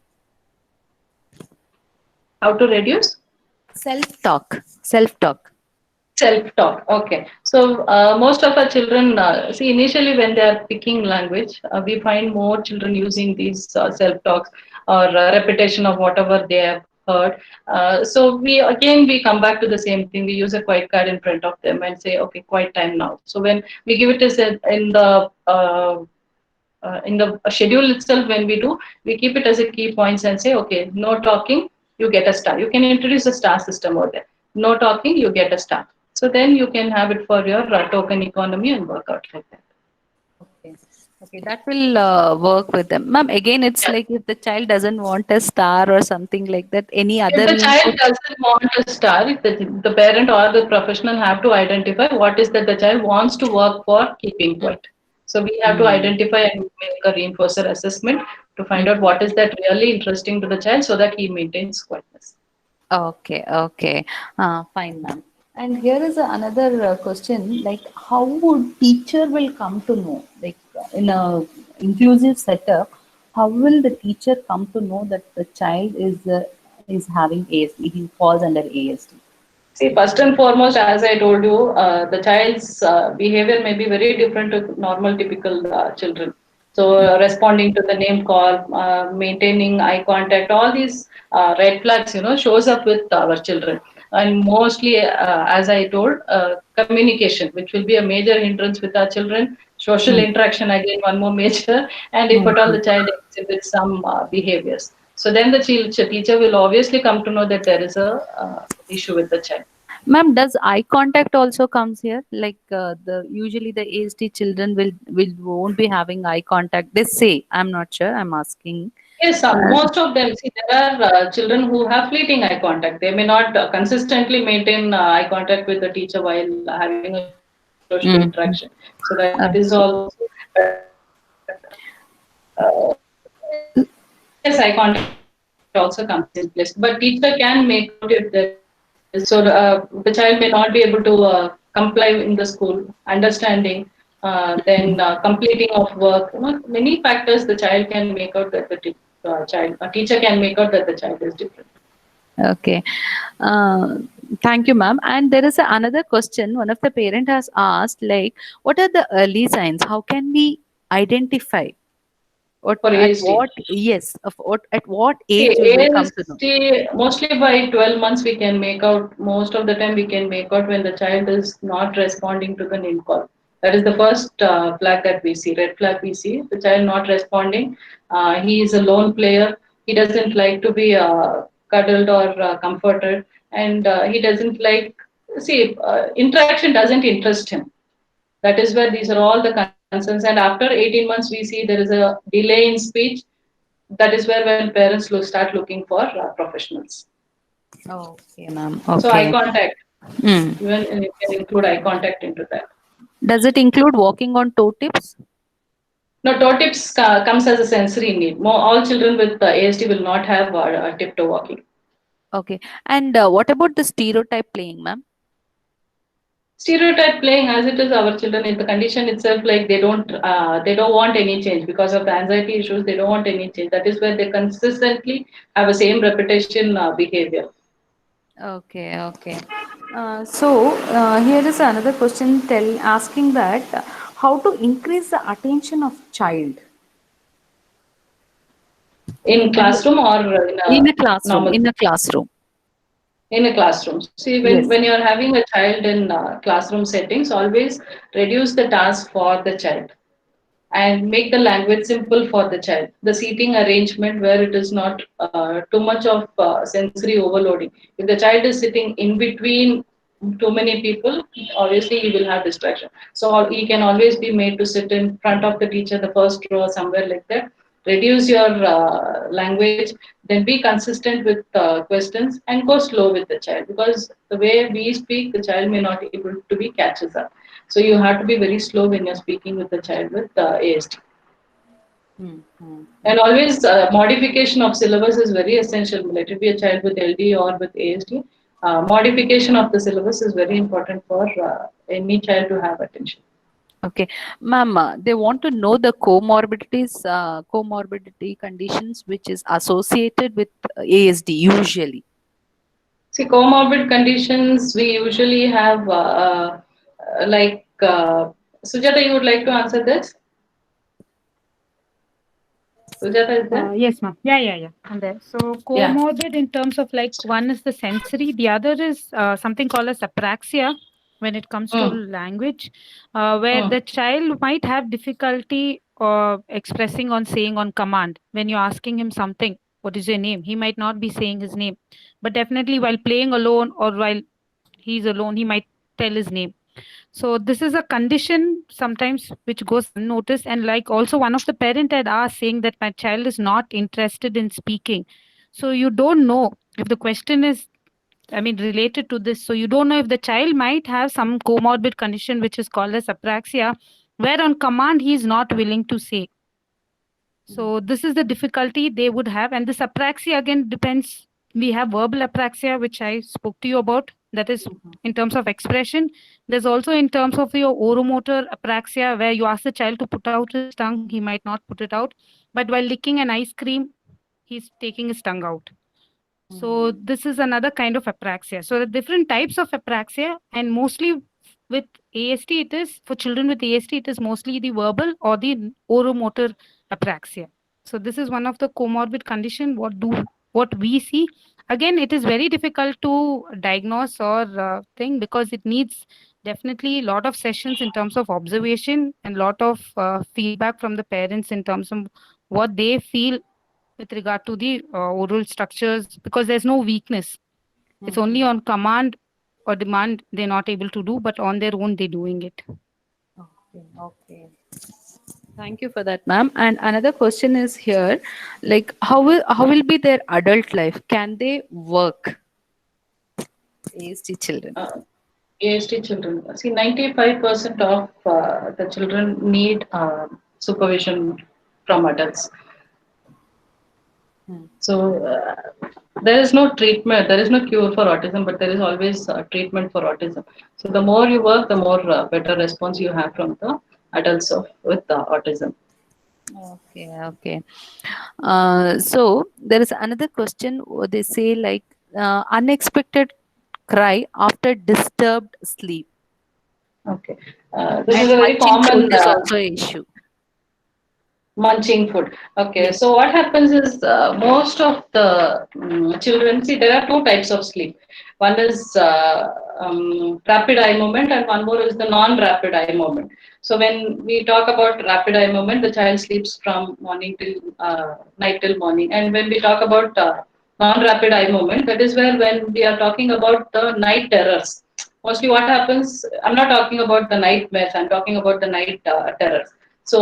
How to reduce? Self-talk. Self-talk. Self-talk. Okay. So most of our children, see, initially when they are picking language, we find more children using these self-talks or repetition of whatever they have heard. So we come back to the same thing. We use a quiet card in front of them and say, okay, quiet time now. So when we give it as in the schedule itself, when we keep it as a key points and say, okay, no talking, you get a star. You can introduce a star system over there. No talking, you get a star. So then you can have it for your token economy and work out like that. Okay. Okay, that will work with them. Ma'am, again, it's like if the child doesn't want a star or something like that, any If other the child input. doesn't want a star, if the parent or the professional have to identify what is that the child wants to work for keeping Mm, quiet. So we have to mm, identify and make a reinforcer assessment to find out mhm. what is that really interesting to the child so that he maintains quietness. Okay. Fine, ma'am. And here is another question, like how would teacher will come to know, like in a inclusive setup, how will the teacher come to know that the child is having ASD, he falls under ASD? See, first and foremost, as I told you, the child's behavior may be very different to normal, typical children. So, responding to the name call, maintaining eye contact, all these red flags, shows up with our children. And mostly, as I told, communication, which will be a major hindrance with our children. Social Mm, interaction, again, one more major. And if at all mm, the child exhibits some behaviors. So then the teacher will obviously come to know that there is a issue with the child. Ma'am, does eye contact also comes here? Like the usually the ASD children will won't be having eye contact. They say, I'm not sure. I'm asking. Yes, most of them. See, there are children who have fleeting eye contact. They may not consistently maintain eye contact with the teacher while having a social interaction. Mm. So that is also. Yes, eye contact also comes in place, but teacher can make out if there is so the child may not be able to comply in the school, understanding, then completing of work. Many factors the child can make out that a teacher can make out that the child is different. Okay. Uh, Thank you, ma'am. And there is another question. One of the parent has asked, like, what are the early signs? How can we identify? What For at ASD. what yes of what at what See, age we will come to know? ASD, mostly by 12 months we can make out, most of the time we can make out when the child is not responding to the name call. That is the first flag that we see, red flag we see, the child not responding. He is a lone player. He doesn't like to be cuddled or comforted. And he doesn't like, interaction doesn't interest him. That is where these are all the concerns. And after 18 months, we see there is a delay in speech. That is where when parents start looking for professionals. Okay, ma'am. So eye Okay. contact, Mm. even you can include eye contact into that. Does it include walking on toe tips? Now, toe tips comes as a sensory need. All children with ASD will not have tiptoe walking. Okay. And what about the stereotype playing, ma'am? Stereotype playing as it is, our children in the condition itself, like they don't want any change because of the anxiety issues. They don't want any change. That is where they consistently have a same repetition behavior. Okay, okay. Here is another question asking that how to increase the attention of child In classroom or in in a a classroom. normal In a classroom. in a classroom. See, when Yes. when you're having a child in classroom settings, always reduce the task for the child and make the language simple for the child. The seating arrangement where it is not too much of sensory overloading. If the child is sitting in between too many people, obviously he will have distraction. So he can always be made to sit in front of the teacher, the first row, or somewhere like that. Reduce your language, then be consistent with questions and go slow with the child because the way we speak, the child may not able to be catches up. So you have to be very slow when you're speaking with the child with ASD. And always modification of syllabus is very essential. Let it be a child with LD or with ASD. Modification of the syllabus is very important for any child to have attention. Okay, ma'am. They want to know the comorbidity conditions which is associated with ASD usually. See, comorbid conditions we usually have like Sujata, you would like to answer this? Sujata is there? Yes, ma'am. Yeah. I'm there. So Yeah. comorbid in terms of like one is the sensory, the other is something called as apraxia when it comes to Mm. language, where Mm. the child might have difficulty expressing on saying on command. When you're asking him something, what is your name? He might not be saying his name, but definitely while playing alone or while he's alone, he might tell his name. So this is a condition sometimes which goes unnoticed. And like also one of the parent had asked saying that my child is not interested in speaking. So you don't know if the question is, I mean, related to this. So you don't know if the child might have some comorbid condition which is called as apraxia, where on command he is not willing to say. So this is the difficulty they would have. And this apraxia again depends. We have verbal apraxia, which I spoke to you about. That is in terms of expression. There's also in terms of your oromotor apraxia, where you ask the child to put out his tongue, he might not put it out. But while licking an ice cream, he's taking his tongue out. So this is another kind of apraxia. So the different types of apraxia, and mostly with ASD, it is for children with ASD, it is mostly the verbal or the oromotor apraxia. So this is one of the comorbid condition. What we see? Again, it is very difficult to diagnose or thing because it needs definitely a lot of sessions in terms of observation and lot of feedback from the parents in terms of what they feel with regard to the oral structures because there's no weakness. It's only on command or demand they're not able to do, but on their own they're doing it. Okay, okay. Thank you for that, ma'am. And another question is here, like how will be their adult life? Can they work? ASD children. ASD children. See, 95% of the children need supervision from adults. So there is no treatment, there is no cure for autism, but there is always treatment for autism. So the more you work, the more better response you have from the adults with autism. Okay, okay. So there is another question. They say like unexpected cry after disturbed sleep, Okay, this is and a very munching food common is also an issue. munching food. Okay, Yes. so what happens is most of the children, see, there are two types of sleep. One is rapid eye movement, and one more is the non-rapid eye movement. So when we talk about rapid eye movement, the child sleeps from morning till night till morning. And when we talk about non-rapid eye movement, that is where when we are talking about the night terrors. Mostly, what happens? I'm not talking about the nightmares. I'm talking about the night terrors. So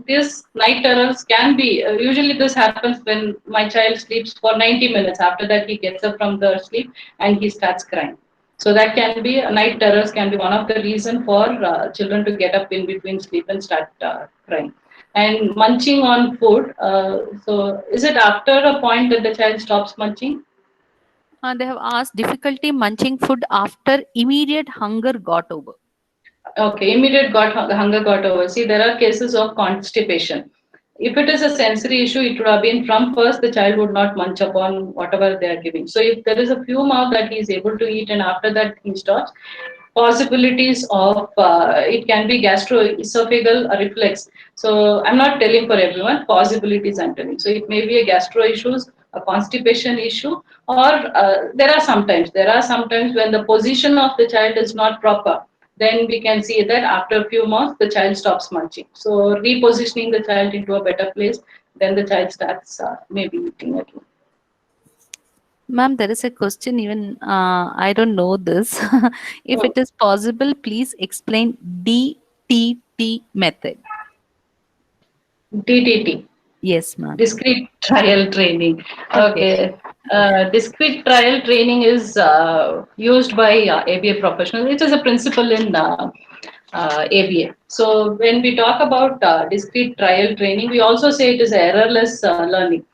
these night terrors can be usually this happens when my child sleeps for 90 minutes. After that, he gets up from the sleep and he starts crying. So that can be night terrors can be one of the reason for children to get up in between sleep and start crying. And munching on food. So is it after a point that the child stops munching? They have asked difficulty munching food after immediate hunger got over. Okay, immediate hunger got over. See, there are cases of constipation. If it is a sensory issue, it would have been from first the child would not munch upon whatever they are giving. So if there is a few mouth that he is able to eat and after that he stops, possibilities of it can be gastroesophageal reflex. So I'm not telling for everyone, possibilities I'm telling. So it may be a gastro issues, a constipation issue, or there are sometimes when the position of the child is not proper, then we can see that after a few months the child stops munching. So repositioning the child into a better place, then the child starts maybe eating again. Ma'am, there is a question even I don't know this. If Hmm. it is possible, please explain DTT method. DTT. Yes, ma'am. Discrete trial training. Okay. Okay. Discrete trial training is used by ABA professionals. It is a principle in ABA. So when we talk about discrete trial training, we also say it is errorless learning.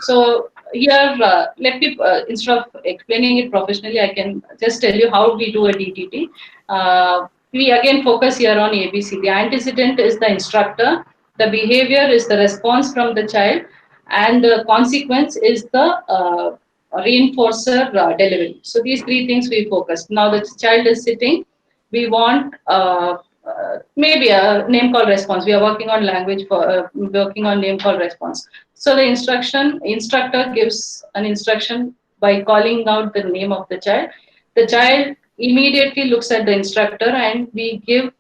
So here, let me instead of explaining it professionally, I can just tell you how we do a DTT. We again focus here on ABC. The antecedent is the instructor, the behavior is the response from the child, and the consequence is the reinforcer delivery. So these three things we focus. Now the child is sitting, we want maybe a name call response. We are working on language for working on name call response. So the instructor gives an instruction by calling out the name of the child. The child immediately looks at the instructor and we give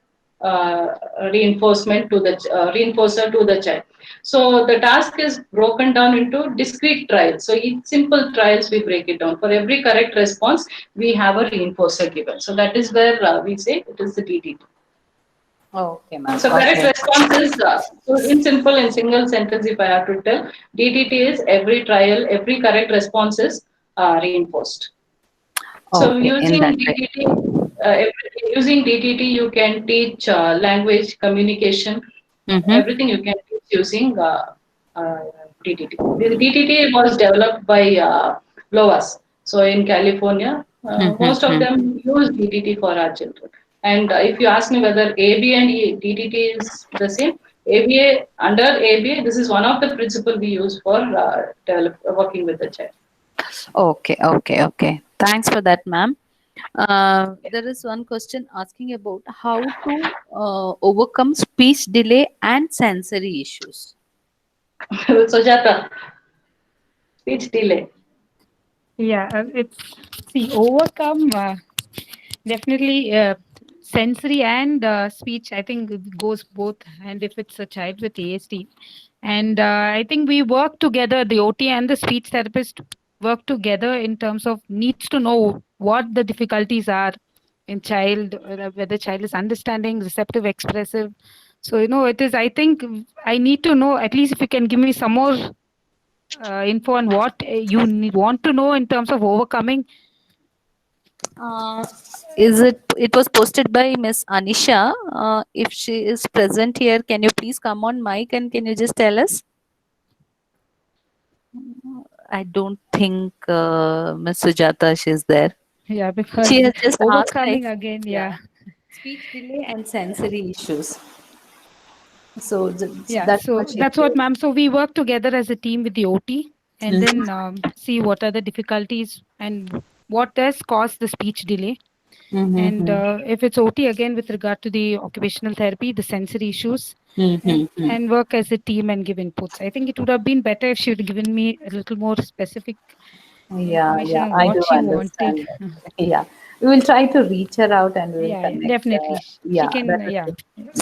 reinforcement to the reinforcer to the child. So the task is broken down into discrete trials. So in simple trials, we break it down. For every correct response, we have a reinforcer given. So that is where we say it is the DTT. Okay, ma'am. So correct Okay. response is so in simple in single sentence. If I have to tell, DTT is every trial, every correct response is reinforced. So Okay, in using that way. DTT, using DTT, you can teach language, communication, Mm-hmm. everything you can teach using uh, DTT. The DTT was developed by LOAS. So in California, most of Mm-hmm. them use DTT for our children. And if you ask me whether ABA and DTT is the same, ABA under ABA, this is one of the principles we use for working with the child. Okay, okay, okay. Thanks for that, ma'am. There is one question asking about how to overcome speech delay and sensory issues. Sujata, speech delay. Yeah, it's see overcome definitely sensory and speech. I think it goes both, and if it's a child with ASD, and I think we work together. The OT and the speech therapist work together in terms of needs to know what the difficulties are in child, whether child is understanding, receptive, expressive. So, it is, I think I need to know, at least if you can give me some more info on what you want to know in terms of overcoming. Uh, is it? It was posted by Miss Anisha. If she is present here, can you please come on mic and can you just tell us? I don't think Miss Sujata she's there. Yeah, because She has just asked overcoming like, again, yeah, yeah. speech delay and sensory issues. So Yeah, that's so what she that's what, told. ma'am. So we work together as a team with the OT and Mhm. then see what are the difficulties and what does cause the speech delay. And Mhm. if it's OT, again, with regard to the occupational therapy, the sensory issues, Mhm. and work as a team and give inputs. I think it would have been better if she would have given me a little more specific Yeah, information yeah, on I what do she wanted. understand that. Yeah, we will try to reach her out and we will Yeah, connect. definitely. She Yeah, can, that would be, yeah,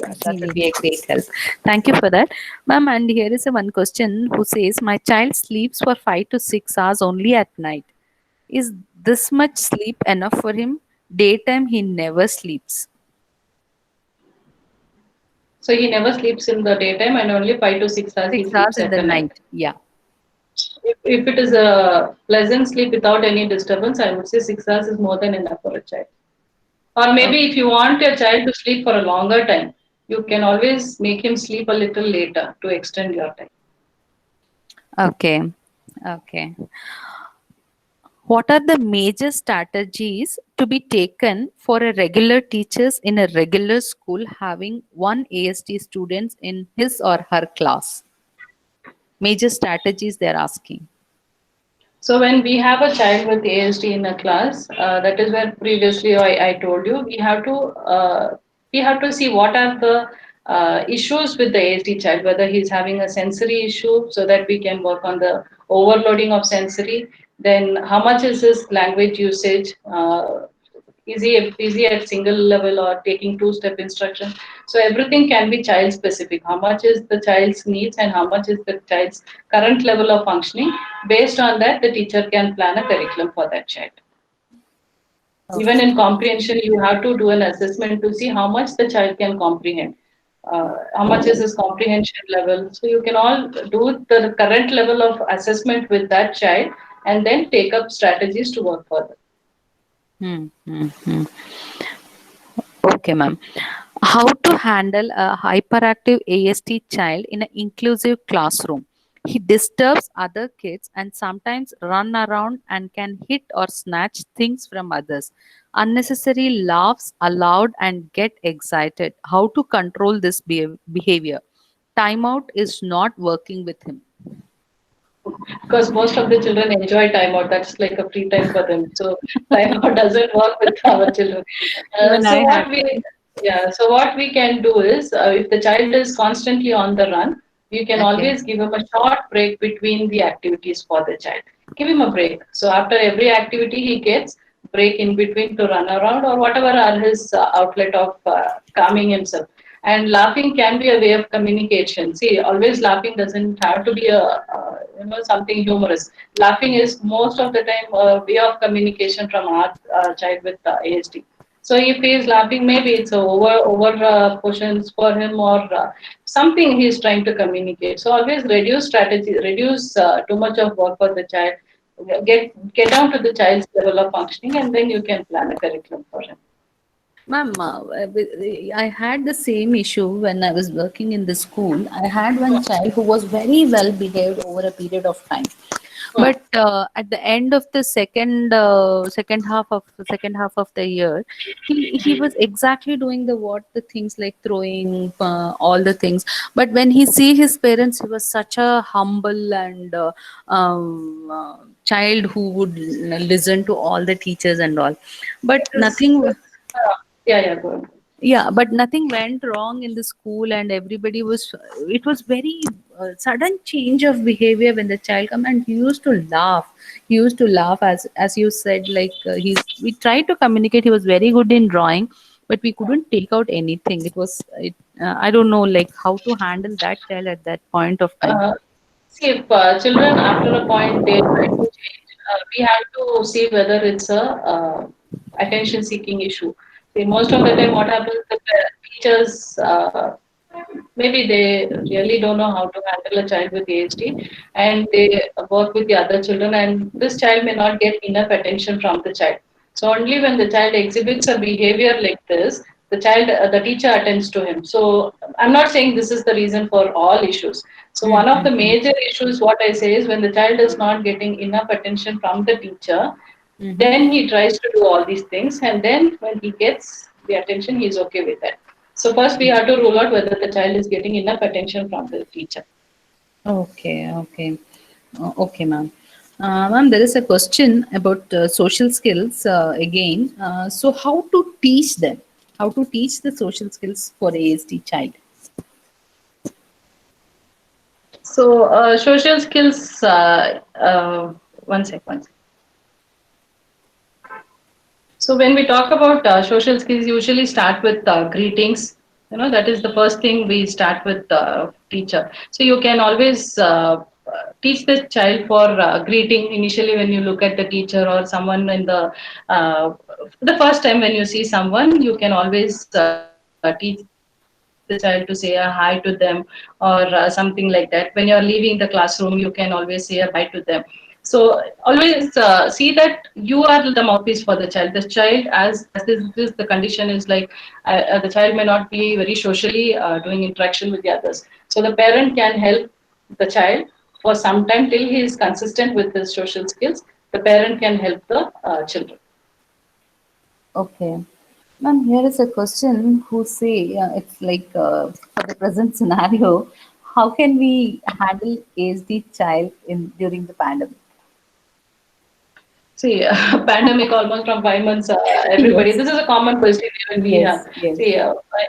ask that me would be later. a great help. Thank you for that, ma'am. And here is a one question who says, "My child sleeps for 5 to 6 hours only at night. Is this much sleep enough for him? Daytime he never sleeps. So he never sleeps in the daytime and only 5 to 6 hours he 6 hours sleeps in at the the night. night. Yeah. If it is a pleasant sleep without any disturbance, I would say 6 hours is more than enough for a child. Or maybe if you want your child to sleep for a longer time, you can always make him sleep a little later to extend your time. Okay. Okay. What are the major strategies to be taken for a regular teachers in a regular school having one ASD students in his or her class? Major strategies they're asking. So when we have a child with ASD in a class, that is where previously I told you we have to see what are the issues with the ASD child, whether he's having a sensory issue, so that we can work on the overloading of sensory. Then how much is his language usage? Is he at single level or taking two-step instruction? So everything can be child specific. How much is the child's needs and how much is the child's current level of functioning? Based on that, the teacher can plan a curriculum for that child. Even in comprehension, you have to do an assessment to see how much the child can comprehend. How much is his comprehension level? So you can all do the current level of assessment with that child and then take up strategies to work further. Hmm, hmm, hmm. Okay, ma'am. How to handle a hyperactive ASD child in an inclusive classroom? He disturbs other kids and sometimes run around and can hit or snatch things from others. Unnecessary laughs aloud and get excited. How to control this behavior? Timeout is not working with him. Because most of the children enjoy timeout. That's like a free time for them. So timeout doesn't work with our children. Even I had. So what we can do is, if the child is constantly on the run, you can Okay. always give him a short break between the activities for the child. Give him a break. So after every activity, he gets break in between to run around or whatever are his outlet of calming himself. And laughing can be a way of communication. See, always laughing doesn't have to be a something humorous. Laughing is most of the time a way of communication from our child with ASD. So if he is laughing, maybe it's a over portions for him or something he is trying to communicate. So always reduce strategy, reduce too much of work for the child. Get down to the child's level of functioning, and then you can plan a curriculum for him. Ma'am, I had the same issue when I was working in the school. I had one child who was very well behaved over a period of time, but at the end of the second half of the year, he was exactly doing the things like throwing all the things. But when he see his parents, he was such a humble and child who would listen to all the teachers and all. But nothing. Go on. Yeah, but nothing went wrong in the school and everybody was, it was very sudden change of behavior when the child come, and he used to laugh, as you said, like we tried to communicate. He was very good in drawing, but we couldn't take out anything. I don't know like how to handle that child at that point of time. Uh, See, if children after a point they try to change, we have to see whether it's a attention-seeking issue. See, most of the time, what happens, the teachers maybe they really don't know how to handle a child with ASD, and they work with the other children, and this child may not get enough attention from the child. So only when the child exhibits a behavior like this, the teacher attends to him. So I'm not saying this is the reason for all issues. So one of the Mm-hmm. major issues, what I say is when the child is not getting enough attention from the teacher, Mm-hmm. then he tries to do all these things, and then when he gets the attention, he's okay with that. So first we have to rule out whether the child is getting enough attention from the teacher. Okay, okay. Okay, ma'am. Ma'am, there is a question about social skills again. So, how to teach them? How to teach the social skills for ASD child? So social skills. One sec, one sec. So when we talk about social skills, usually start with greetings. That is the first thing we start with teacher. So you can always teach the child for greeting initially when you look at the teacher or someone in uh, the first time when you see someone, you can always teach the child to say a hi to them or something like that. When you're leaving the classroom, you can always say a bye to them. So always see that you are the mouthpiece for the child. The child, as this the condition is like, the child may not be very socially doing interaction with the others. So the parent can help the child for some time till he is consistent with his social skills. The parent can help the children. Okay. Ma'am, here is a question who say it's like for the present scenario, how can we handle ASD child in during the pandemic? See, pandemic almost from 5 months, everybody. Yes, This is a common question even we have. yes, yes. See,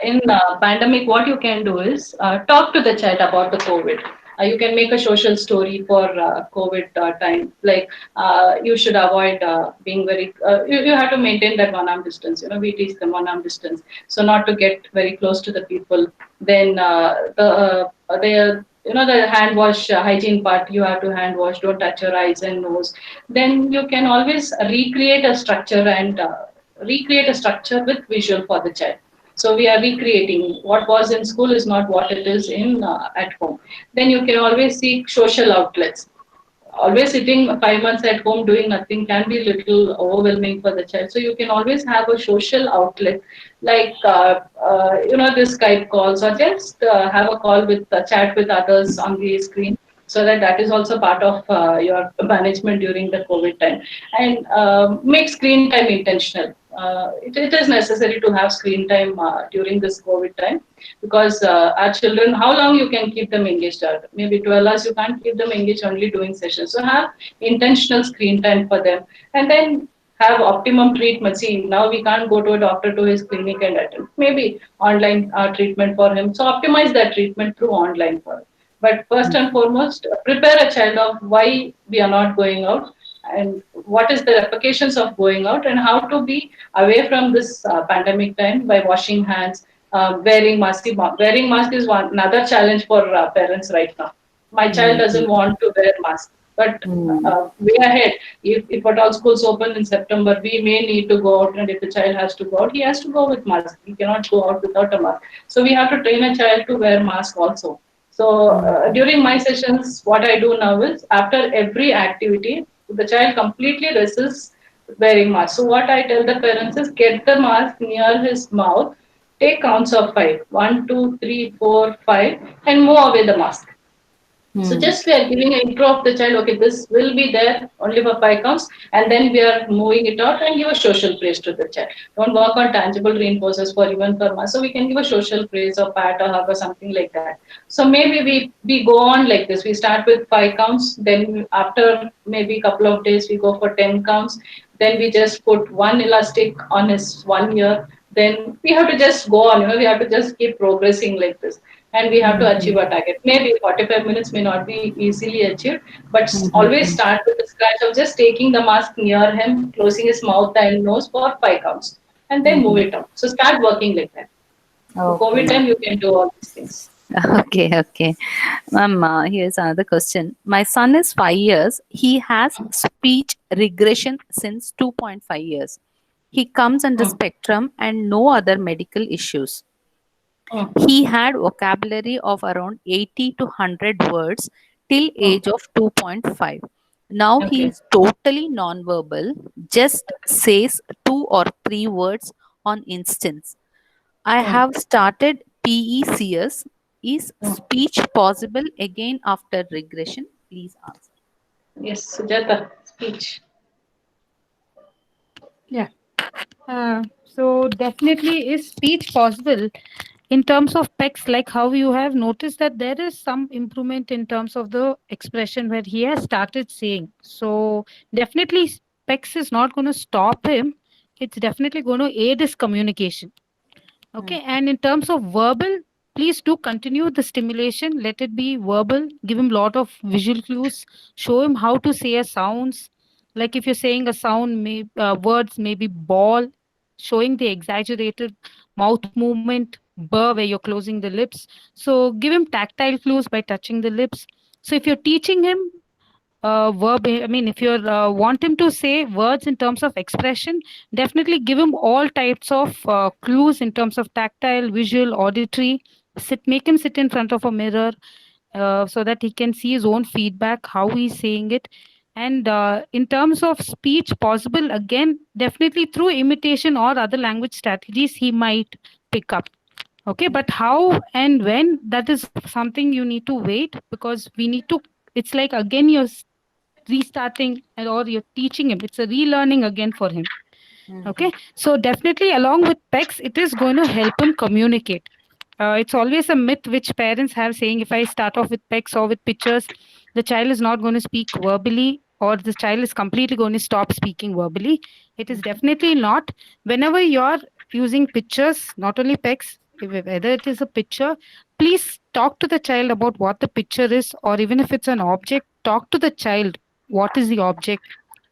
in pandemic, what you can do is talk to the child about the COVID. You can make a social story for COVID time. Like you should avoid being very. You have to maintain that 1 arm distance. We teach them 1 arm distance, so not to get very close to the people. Then the hand wash hygiene part. You have to hand wash. Don't touch your eyes and nose. Then you can always recreate a structure with visual for the child. So we are recreating what was in school is not what it is in at home. Then you can always seek social outlets. Always sitting 5 months at home doing nothing can be a little overwhelming for the child. So you can always have a social outlet, like the Skype calls, or just have a call with chat with others on the screen. So that is also part of your management during the COVID time, and make screen time intentional. It is necessary to have screen time during this COVID time, because our children, how long you can keep them engaged? Maybe 12 hours, you can't keep them engaged only doing sessions. So have intentional screen time for them, and then have optimum treatment. See, now we can't go to a doctor to his clinic and attend. Maybe online treatment for him. So optimize that treatment through online for him. But first and foremost, prepare a child of why we are not going out, and what is the repercussions of going out, and how to be away from this pandemic time by washing hands, wearing mask. Wearing mask is another challenge for parents right now. My child doesn't Mm-hmm. want to wear mask, but Mm-hmm. way ahead, if at all schools open in September, we may need to go out, and if the child has to go out, he has to go with mask. He cannot go out without a mask. So we have to train a child to wear mask also. So during my sessions, what I do now is after every activity, the child completely resists wearing mask. So what I tell the parents is get the mask near his mouth, take counts of five, 1, 2, 3, 4, 5, and move away the mask. So Mm-hmm. just we are giving an intro of the child. Okay, this will be there only for 5 counts, and then we are moving it out and give a social praise to the child. Don't work on tangible reinforcers for even for mass. So we can give a social praise or pat or hug or something like that. So maybe we go on like this. We start with 5 counts, then after maybe a couple of days we go for 10 counts. Then we just put one elastic on his 1 year. Then we have to just go on. We have to just keep progressing like this, and we have to achieve Mm-hmm. our target. Maybe 45 minutes may not be easily achieved, but always Mm-hmm. start with the scratch of just taking the mask near him, closing his mouth and nose for 5 counts, and then move Mm-hmm. it out. So start working like that. So Okay, COVID ma'am. time, you can do all these things. Okay, okay. Ma'am, here's another question. My son is 5 years. He has speech regression since 2.5 years. He comes under Hmm. spectrum and no other medical issues. He had vocabulary of around 80 to 100 words till age of 2.5. Now he Okay. is totally nonverbal, just says 2 or 3 words on instance. I Mm. have started PECS. Is Mm. speech possible again after regression? Please answer. Yes, Sujata, speech. Yeah. So definitely is speech possible in terms of PEX, like how you have noticed that there is some improvement in terms of the expression where he has started saying. So definitely PEX is not going to stop him. It's definitely going to aid his communication. Okay. And in terms of verbal, please do continue the stimulation. Let it be verbal. Give him lot of visual clues. Show him how to say a sounds. Like if you're saying a sound, words maybe ball, showing the exaggerated mouth movement, burr where you're closing the lips. So give him tactile clues by touching the lips. So if you're teaching him I mean, if you want him to say words in terms of expression, definitely give him all types of clues in terms of tactile, visual, auditory. Make him sit in front of a mirror so that he can see his own feedback, how he's saying it. And in terms of speech, possible again, definitely through imitation or other language strategies, he might pick up. Okay, but how and when, that is something you need to wait, because we need to, it's like again you're restarting or you're teaching him. It's a relearning again for him. Okay, so definitely along with PEX, it is going to help him communicate. It's always a myth which parents have, saying if I start off with PEX or with pictures, the child is not going to speak verbally, or the child is completely going to stop speaking verbally. It is definitely not. Whenever you're using pictures, not only PEX, whether it is a picture, please talk to the child about what the picture is, or even if it's an object, talk to the child. What is the object?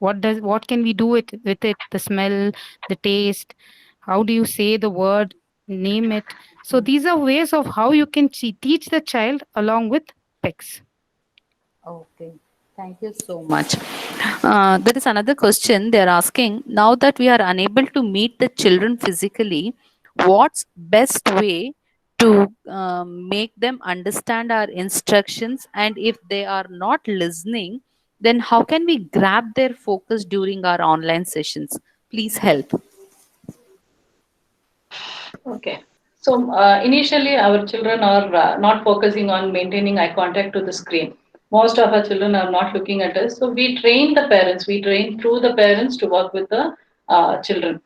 What can we do with it? The smell, the taste, how do you say the word, name it. So these are ways of how you can teach the child along with PEX. Okay, thank you so much. There is another question they are asking. Now that we are unable to meet the children physically, what's best way to make them understand our instructions? And if they are not listening, then how can we grab their focus during our online sessions? Please help. Okay. So initially, our children are not focusing on maintaining eye contact to the screen. Most of our children are not looking at us. So we train the parents. We train through the parents to work with the children.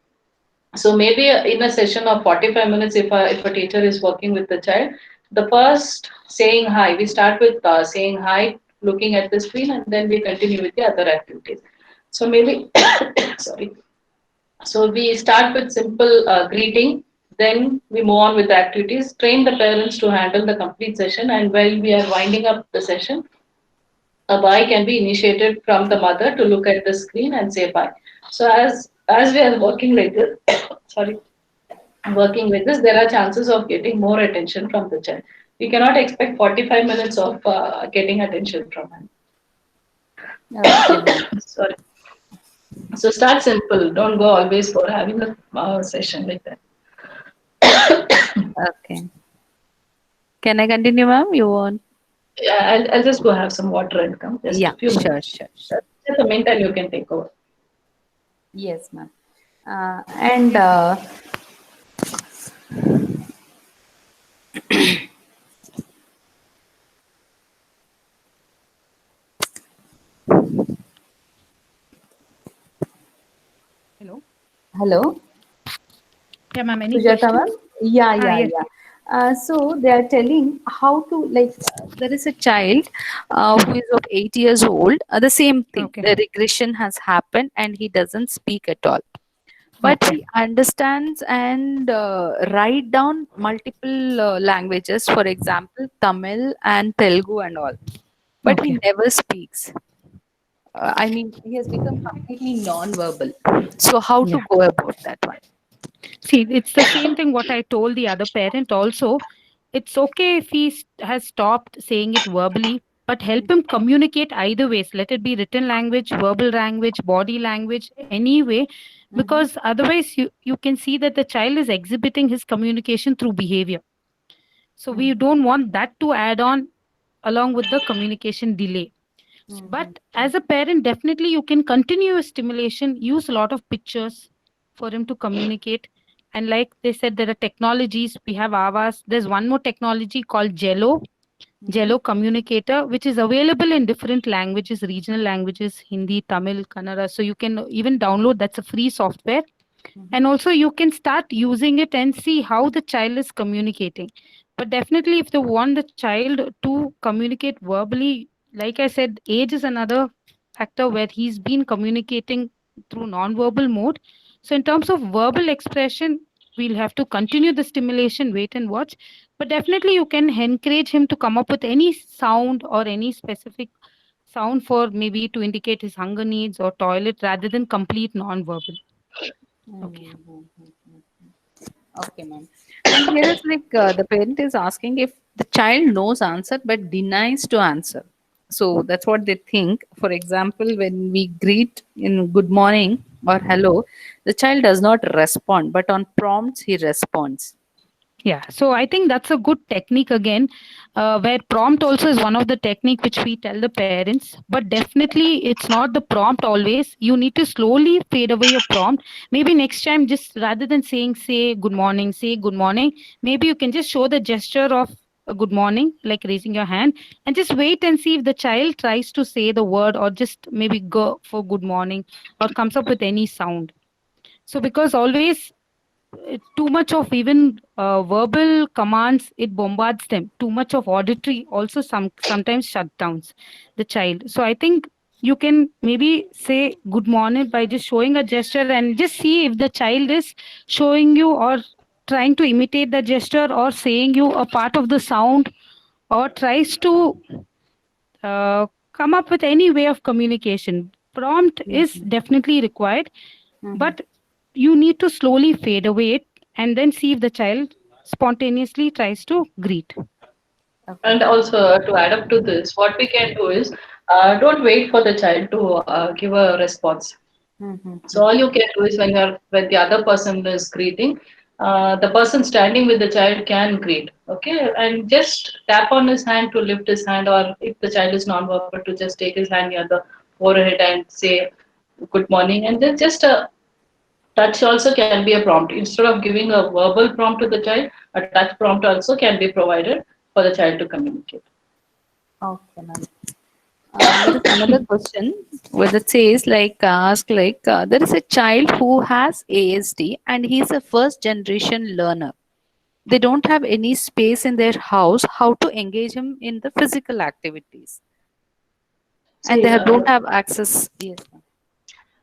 So maybe in a session of 45 minutes, if a teacher is working with the child, the first saying hi, we start with saying hi, looking at the screen, and then we continue with the other activities. So maybe, sorry. So we start with simple greeting, then we move on with the activities, train the parents to handle the complete session, and while we are winding up the session, a bye can be initiated from the mother to look at the screen and say bye. So as we are working like this, sorry, working with this, there are chances of getting more attention from the child. We cannot expect 45 minutes of getting attention from him. Okay, ma'am. Sorry. So start simple. Don't go always for having a session like that. Okay. Can I continue, ma'am? You want? Yeah, I'll just go have some water and come. Just Yeah, a few sure, minutes. sure, sure. Just a minute and you can take over. Yes, ma'am. And Hello. hello, Yeah, ma'am. Any Sujata question? ma'am? Yeah, yeah, Yes. yeah. So they are telling how to like There is a child who is of 8 years old. The same thing. Okay. The regression has happened and he doesn't speak at all. But Okay. he understands and write down multiple languages, for example, Tamil and Telugu and all. But he Okay. never speaks. I mean, he has become completely non-verbal. So how to Yeah. go about that one? See, it's the same thing what I told the other parent also. It's okay if he has stopped saying it verbally, but help him communicate either ways. Let it be written language, verbal language, body language, any way, because otherwise you can see that the child is exhibiting his communication through behavior. So we don't want that to add on along with the communication delay. But as a parent, definitely you can continue your stimulation, use a lot of pictures for him to communicate. And like they said, there are technologies. We have Avas. There's one more technology called Jello Communicator, which is available in different languages, regional languages, Hindi, Tamil, Kannada. So you can even download. That's a free software. And also you can start using it and see how the child is communicating. But definitely, if they want the child to communicate verbally, like I said, age is another factor where he's been communicating through non-verbal mode. So in terms of verbal expression, we'll have to continue the stimulation, wait and watch. But definitely you can encourage him to come up with any sound or any specific sound for maybe to indicate his hunger needs or toilet rather than complete non-verbal. Okay. Okay, ma'am. And here is like the parent is asking if the child knows answer but denies to answer. So that's what they think. For example, when we greet in good morning or hello, the child does not respond, but on prompts he responds. Yeah, so I think that's a good technique again, where prompt also is one of the technique which we tell the parents. But definitely, it's not the prompt always. You need to slowly fade away your prompt. Maybe next time, just rather than saying say good morning, say good morning. Maybe you can just show the gesture of a good morning, like raising your hand, and just wait and see if the child tries to say the word or just maybe go for good morning or comes up with any sound. So because always too much of even verbal commands, it bombards them. Too much of auditory also sometimes shutdowns the child. So I think you can maybe say good morning by just showing a gesture and just see if the child is showing you or trying to imitate the gesture or saying you a part of the sound or tries to come up with any way of communication. Prompt is definitely required, but you need to slowly fade away it and then see if the child spontaneously tries to greet. And also to add up to this, what we can do is don't wait for the child to give a response. So all you can do is when the other person is greeting, the person standing with the child can greet, okay, and just tap on his hand to lift his hand, or if the child is non-verbal, to just take his hand near the forehead and say good morning, and then just a touch also can be a prompt. Instead of giving a verbal prompt to the child, a touch prompt also can be provided for the child to communicate. Okay, ma'am. There is another question where it says there is a child who has ASD and he's a first generation learner. They don't have any space in their house. How to engage him in the physical activities? And See, don't have access. Yes, ma'am.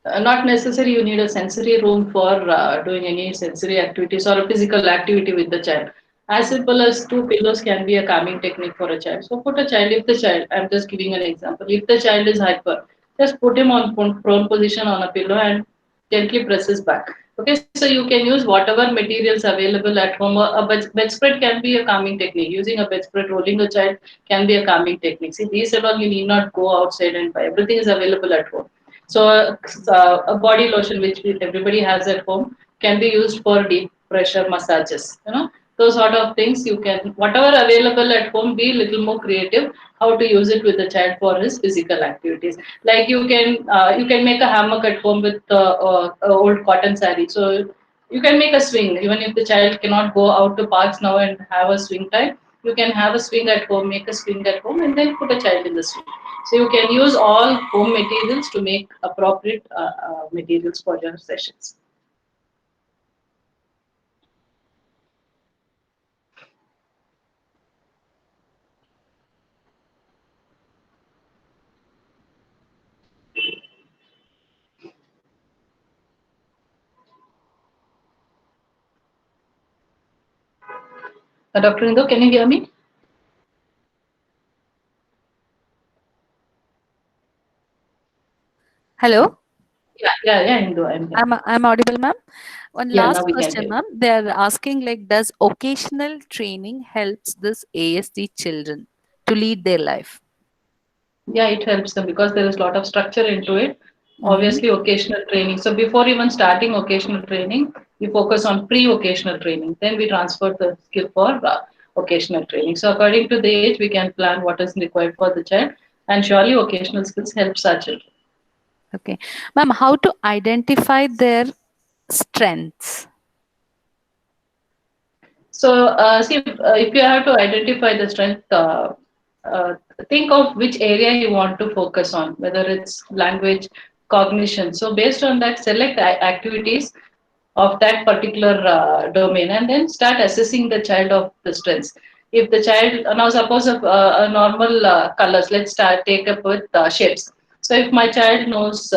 not necessary you need a sensory room for doing any sensory activities or a physical activity with the child. As simple as two pillows can be a calming technique for a child. So put a child, if the child, I'm just giving an example, if the child is hyper, just put him on prone position on a pillow and gently press his back. Okay, so you can use whatever materials available at home. A bedspread can be a calming technique. Using a bedspread, rolling a child can be a calming technique. See, these alone you need not go outside and buy. Everything is available at home. So a body lotion which everybody has at home can be used for deep pressure massages. You know, those sort of things you can, whatever available at home, be little more creative how to use it with the child for his physical activities. Like you can make a hammock at home with old cotton saree. So you can make a swing even if the child cannot go out to parks now and have a swing time. You can have a swing at home, make a swing at home, and then put a child in the swing. So you can use all home materials to make appropriate materials for your sessions. Dr. Indo, can you hear me? Hello. Yeah, Indo, I'm here. I'm audible, ma'am. One Yeah, last now we can question, hear. ma'am. They're asking does occasional training helps this ASD children to lead their life? Yeah, it helps them because there is a lot of structure into it. Mm-hmm. Obviously, occasional training. So before even starting occasional training, we focus on pre-occasional training. Then we transfer the skill for occasional training. So according to the age, we can plan what is required for the child, and surely occasional skills helps our children. Okay. Ma'am, how to identify their strengths? So, see, if you have to identify the strength, uh, think of which area you want to focus on, whether it's language, cognition. So, based on that, select activities of that particular domain, and then start assessing the child of the strengths. If the child, now suppose a normal colors, let's start take up with shapes. So, if my child knows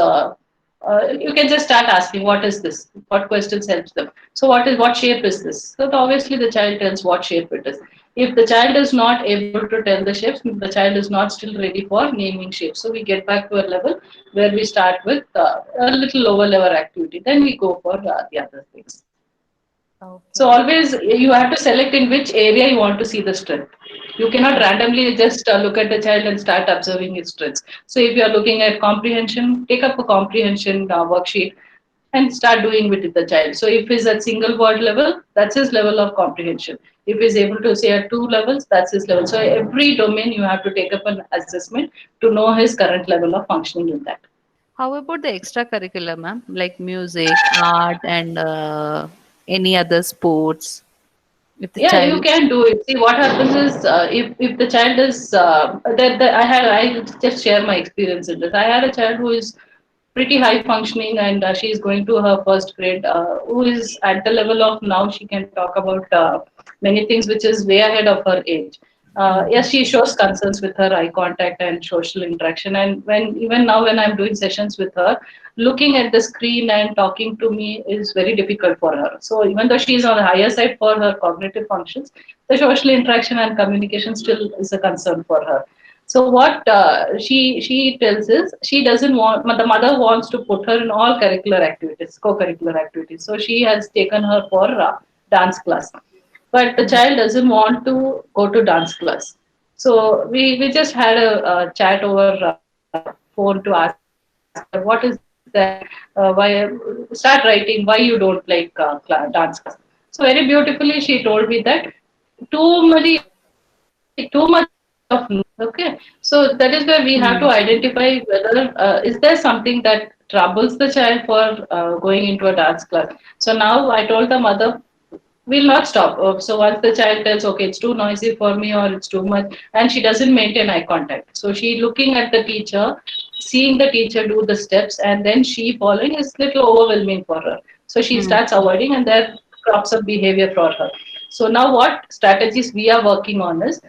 you can just start asking what is this, what questions helps them. So what shape is this? So obviously the child tells what shape it is. If the child is not able to tell the shapes, the child is not still ready for naming shapes. So we get back to a level where we start with a little lower level activity, then we go for the other things. So always you have to select in which area you want to see the strength. You cannot randomly just look at the child and start observing his strengths. So if you are looking at comprehension, take up a comprehension worksheet and start doing with the child. So if he's at single word level, that's his level of comprehension. If he's able to say at two levels, that's his level. So every domain you have to take up an assessment to know his current level of functioning in that. How about the extracurricular, ma'am, like music, art, and any other sports? If the Yeah, you child, can do it. See, what happens is if the child is that I just share my experience in this. I had a child who is pretty high functioning, and she is going to her first grade, who is at the level of now she can talk about many things which is way ahead of her age. Yes, she shows concerns with her eye contact and social interaction, and when even now when I'm doing sessions with her, looking at the screen and talking to me is very difficult for her. So even though she is on the higher side for her cognitive functions, the social interaction and communication still is a concern for her. So what she tells is she doesn't want, the mother wants to put her in all curricular activities, co-curricular activities. So she has taken her for dance class, but the child doesn't want to go to dance class. So we just had a chat over phone to ask her what is that, why start writing why you don't like dance class. So very beautifully she told me that too much of no. Okay, so that is where we have to identify whether is there something that troubles the child for going into a dance class. So now I told the mother will not stop. So once the child tells, okay, it's too noisy for me or it's too much, and she doesn't maintain eye contact. So she looking at the teacher, seeing the teacher do the steps, and then she following is little overwhelming for her. So she starts avoiding, and that crops up behavior for her. So now what strategies we are working on is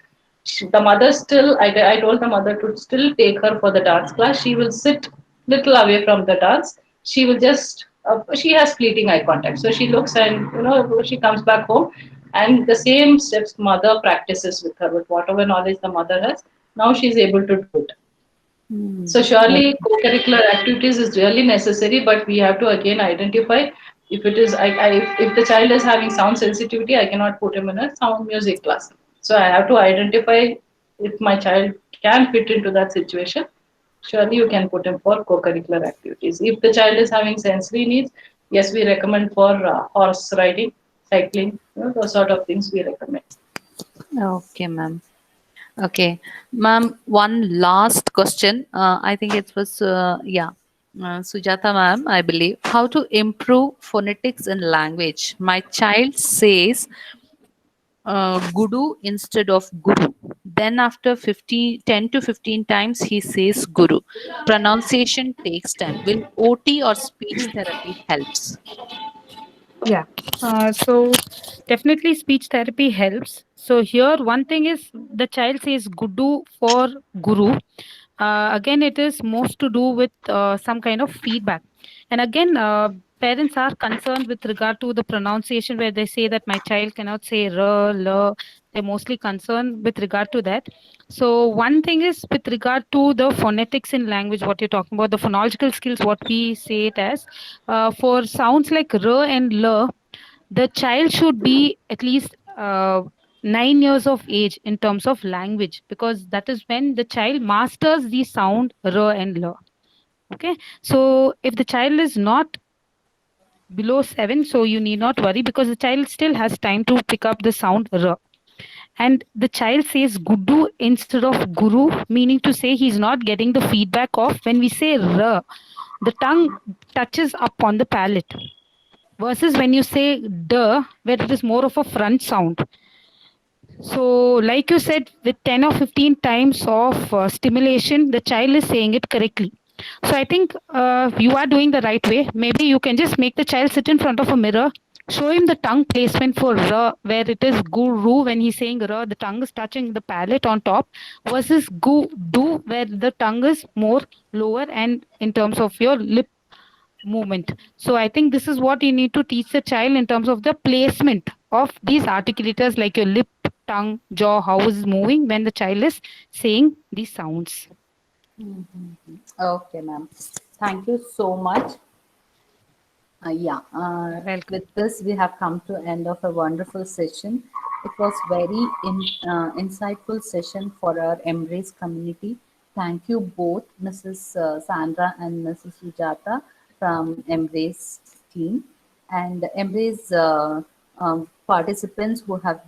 the mother still, I told the mother to still take her for the dance class. She will sit little away from the dance. She will just she has fleeting eye contact, so she looks and she comes back home, and the same steps mother practices with her with whatever knowledge the mother has. Now she's able to do it. So surely co-curricular activities is really necessary, but we have to again identify if it is if the child is having sound sensitivity, I cannot put him in a sound music class. So I have to identify if my child can fit into that situation. Surely you can put him for co-curricular activities. If the child is having sensory needs, yes, we recommend for horse riding, cycling, those sort of things we recommend. okay, ma'am. Okay, ma'am. One last question. I think it was Sujata, ma'am. I believe how to improve phonetics in language. My child says Gudu instead of Guru. Then after 10 to 15 times he says Guru. Pronunciation takes time. Will OT or speech therapy helps? Yeah. So definitely speech therapy helps. So here one thing is the child says Gudu for Guru. Again, it is most to do with some kind of feedback. And again, parents are concerned with regard to the pronunciation where they say that my child cannot say r, l. They're mostly concerned with regard to that. So one thing is with regard to the phonetics in language, what you're talking about, the phonological skills, what we say it as, for sounds like r and l, the child should be at least 9 years of age in terms of language, because that is when the child masters the sound r and l. Okay, so if the child is not below 7, so you need not worry because the child still has time to pick up the sound r. and the child says Gudu instead of Guru, meaning to say he's not getting the feedback of when we say R, the tongue touches up on the palate, versus when you say D, where it is more of a front sound. So, like you said, with 10 or 15 times of stimulation, the child is saying it correctly. So, I think you are doing the right way. Maybe you can just make the child sit in front of a mirror, show him the tongue placement for R, where it is guru. When he's saying R, the tongue is touching the palate on top, versus do, where the tongue is more lower and in terms of your lip movement. So I think this is what you need to teach the child in terms of the placement of these articulators, like your lip, tongue, jaw, how is moving when the child is saying these sounds. Okay, ma'am. Thank you so much. Welcome. With this, we have come to end of a wonderful session. It was very insightful session for our Embrace community. Thank you both, Mrs. Sandra and Mrs. Sujata from Embrace team, and Embrace participants who have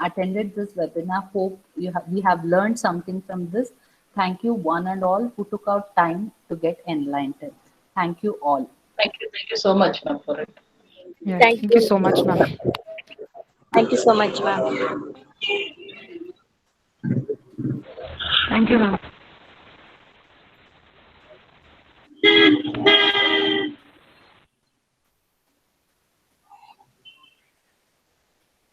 attended this webinar. Hope we have learned something from this. Thank you one and all who took out time to get enlightened. Thank you all. Thank you so much, ma'am, for it. Yeah, Thank thank you so much, ma'am. Thank you so much, ma'am. Thank you, ma'am.